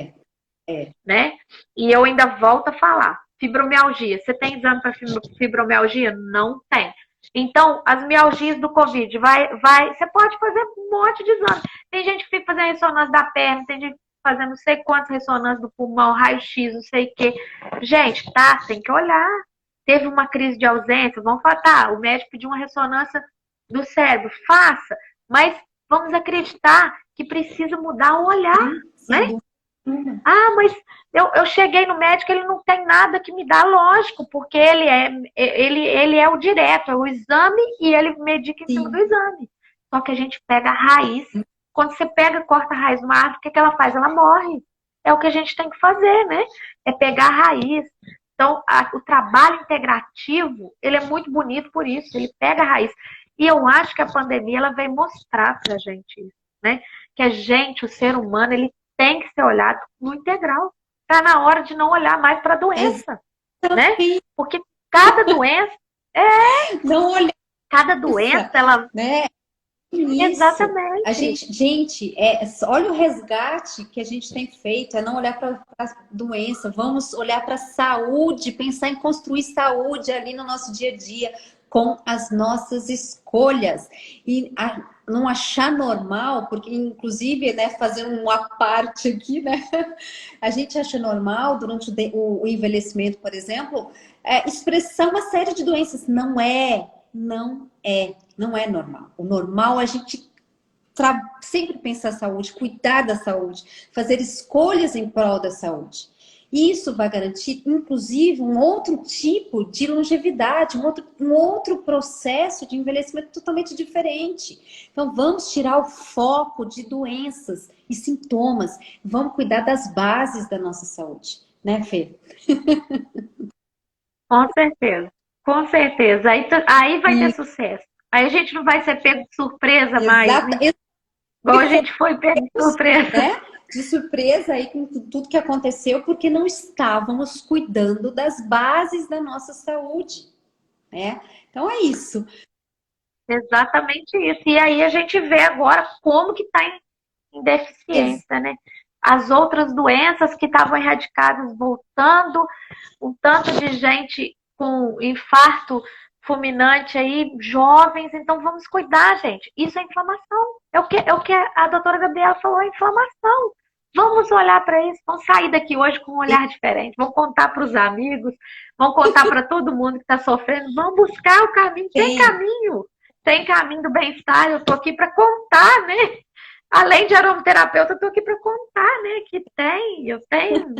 Speaker 2: Né? E eu ainda volto a falar. fibromialgia. Você tem exame para fibromialgia? Não tem. Então, as mialgias do Covid, você pode fazer um monte de exame. Tem gente que fica fazendo ressonância da perna, tem gente fazendo não sei quantas ressonâncias do pulmão, raio-x, não sei o quê. Gente, tá, tem que olhar. Teve uma crise de ausência, vamos falar, tá, o médico pediu uma ressonância do cérebro, faça, mas vamos acreditar que precisa mudar o olhar, né? Ah, mas eu cheguei no médico, ele não tem nada que me dá, lógico, porque ele é o direto, é o exame e ele medica em cima do exame. Só que a gente pega a raiz. Quando você pega, corta a raiz de uma árvore, o que ela faz? Ela morre. É o que a gente tem que fazer, né? É pegar a raiz. Então, o trabalho integrativo, ele é muito bonito por isso, ele pega a raiz. E eu acho que a pandemia, ela veio mostrar pra gente isso, né? Que a gente, o ser humano, ele tem que ser olhado no integral. Tá na hora de não olhar mais para a doença, né? Porque cada doença
Speaker 1: não olhar
Speaker 2: cada doença, ela,
Speaker 1: né? Isso.
Speaker 2: Exatamente.
Speaker 1: A gente, olha o resgate que a gente tem feito, é não olhar para a doença, vamos olhar para a saúde, pensar em construir saúde ali no nosso dia a dia, com as nossas escolhas. E não achar normal, porque inclusive, né, fazer uma parte aqui, né? A gente acha normal, durante o envelhecimento, por exemplo, expressar uma série de doenças. Não é normal. O normal é a gente sempre pensar na saúde, cuidar da saúde, fazer escolhas em prol da saúde. E isso vai garantir, inclusive, um outro tipo de longevidade, um outro processo de envelhecimento totalmente diferente. Então, vamos tirar o foco de doenças e sintomas. Vamos cuidar das bases da nossa saúde. Né, Fê?
Speaker 2: Com certeza. Com certeza. Aí vai ter sucesso. Aí a gente não vai ser pego de surpresa mais. Né? Igual a gente foi pego de surpresa.
Speaker 1: De surpresa aí com tudo que aconteceu, porque não estávamos cuidando das bases da nossa saúde. Né? Então é isso.
Speaker 2: Exatamente isso. E aí a gente vê agora como que está em deficiência, né? As outras doenças que estavam erradicadas voltando, um tanto de gente com infarto fulminante aí, jovens, então vamos cuidar, gente. Isso é inflamação. É o que a doutora Gabriela falou, é inflamação. Vamos olhar para isso, vamos sair daqui hoje com um olhar diferente, vamos contar para os amigos, vamos contar para todo mundo que está sofrendo, vamos buscar o caminho. Tem caminho do bem-estar, eu estou aqui para contar, né? Além de aromaterapeuta, eu estou aqui para contar, né? Eu tenho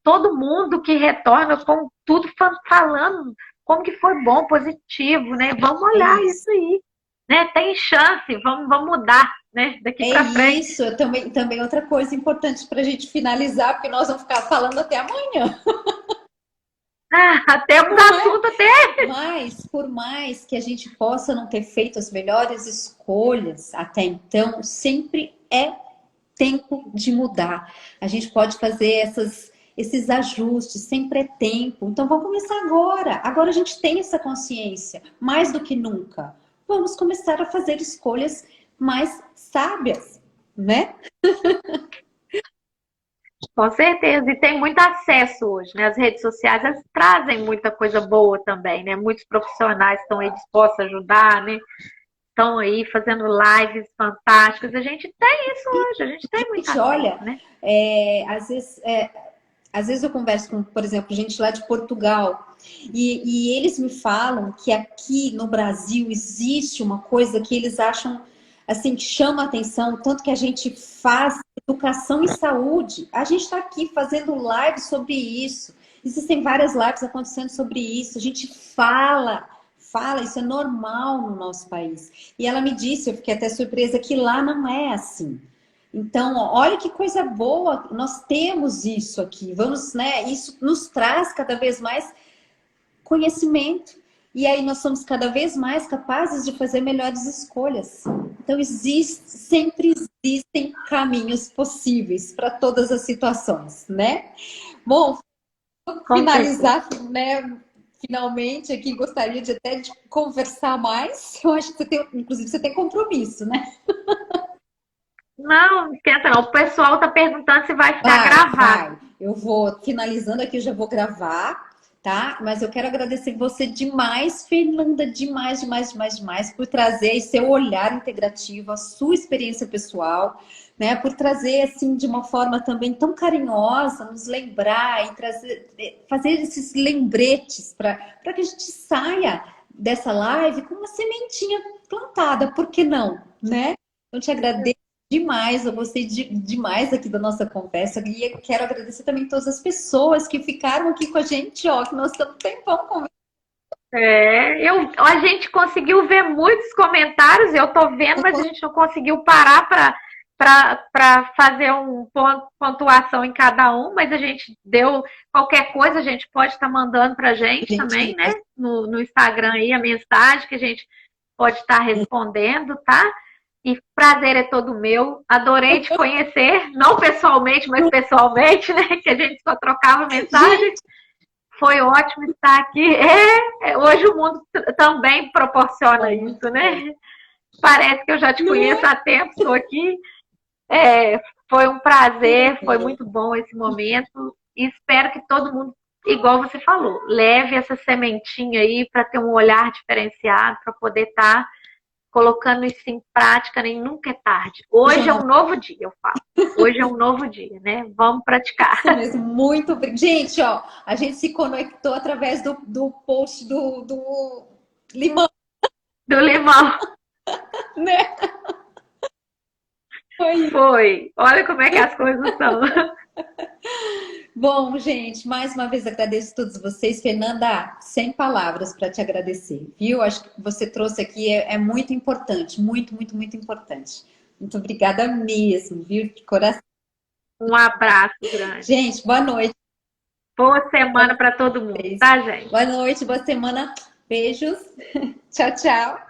Speaker 2: todo mundo que retorna com tudo falando como que foi bom, positivo, né? Vamos olhar isso aí, né? Tem chance, vamos mudar, né? Daqui para frente.
Speaker 1: Isso, também outra coisa importante para a gente finalizar, porque nós vamos ficar falando até amanhã.
Speaker 2: Temos assunto até.
Speaker 1: Mas, por mais que a gente possa não ter feito as melhores escolhas até então, sempre é tempo de mudar. A gente pode fazer esses ajustes, sempre é tempo. Então, vamos começar agora. Agora a gente tem essa consciência, mais do que nunca. Vamos começar a fazer escolhas mais sábias, né?
Speaker 2: Com certeza, e tem muito acesso hoje, né? As redes sociais, elas trazem muita coisa boa também, né? Muitos profissionais estão aí dispostos a ajudar, né? Estão aí fazendo lives fantásticas. A gente tem isso hoje, a gente tem muita coisa.
Speaker 1: Olha,
Speaker 2: né?
Speaker 1: Às vezes eu converso com, por exemplo, gente lá de Portugal e eles me falam que aqui no Brasil existe uma coisa que eles acham assim, que chama a atenção, tanto que a gente faz educação em saúde. A gente está aqui fazendo live sobre isso. Existem várias lives acontecendo sobre isso. A gente fala, isso é normal no nosso país. E ela me disse, eu fiquei até surpresa, que lá não é assim. Então, olha que coisa boa, nós temos isso aqui. Vamos, né? Isso nos traz cada vez mais conhecimento. E aí nós somos cada vez mais capazes de fazer melhores escolhas. Então, sempre existem caminhos possíveis para todas as situações, né? Bom, vou finalizar, né? Finalmente aqui, gostaria de até de conversar mais. Eu acho que inclusive você tem compromisso, né?
Speaker 2: Não esquenta não. O pessoal está perguntando se vai ficar gravado.
Speaker 1: Eu vou finalizando aqui, eu já vou gravar, tá? Mas eu quero agradecer você demais, Fernanda, demais, demais, demais, demais, por trazer aí seu olhar integrativo, a sua experiência pessoal, né? Por trazer, assim, de uma forma também tão carinhosa, nos lembrar e trazer, fazer esses lembretes para que a gente saia dessa live com uma sementinha plantada, por que não, né? Eu te agradeço demais, eu gostei demais aqui da nossa conversa e eu quero agradecer também todas as pessoas que ficaram aqui com a gente, ó, que nós estamos um tempão conversando.
Speaker 2: A gente conseguiu ver muitos comentários, eu tô vendo, mas a gente não conseguiu parar para fazer pontuação em cada um, mas a gente deu qualquer coisa, a gente pode estar mandando para a gente também, né? No Instagram aí a mensagem que a gente pode estar respondendo, tá? E prazer é todo meu. Adorei te conhecer, não pessoalmente, mas pessoalmente, né? Que a gente só trocava mensagem. Foi ótimo estar aqui. Hoje o mundo também proporciona isso, né? Parece que eu já te conheço há tempo, estou aqui. Foi um prazer, foi muito bom esse momento. E espero que todo mundo, igual você falou, leve essa sementinha aí para ter um olhar diferenciado, para poder estar colocando isso em prática, nem nunca é tarde. Hoje é um novo dia, eu falo. Hoje é um novo dia, né? Vamos praticar.
Speaker 1: Isso mesmo, muito obrigada. Gente, ó, a gente se conectou através do post do limão.
Speaker 2: Do limão.
Speaker 1: Né?
Speaker 2: Foi. Olha como é que as coisas são.
Speaker 1: Bom, gente, mais uma vez agradeço a todos vocês. Fernanda, sem palavras para te agradecer, viu? Acho que o que você trouxe aqui é muito importante, muito, muito, muito importante. Muito obrigada mesmo, viu? De coração.
Speaker 2: Um abraço grande.
Speaker 1: Gente, boa noite.
Speaker 2: Boa semana para todo mundo, tá, gente?
Speaker 1: Boa noite, boa semana. Beijos. Tchau, tchau.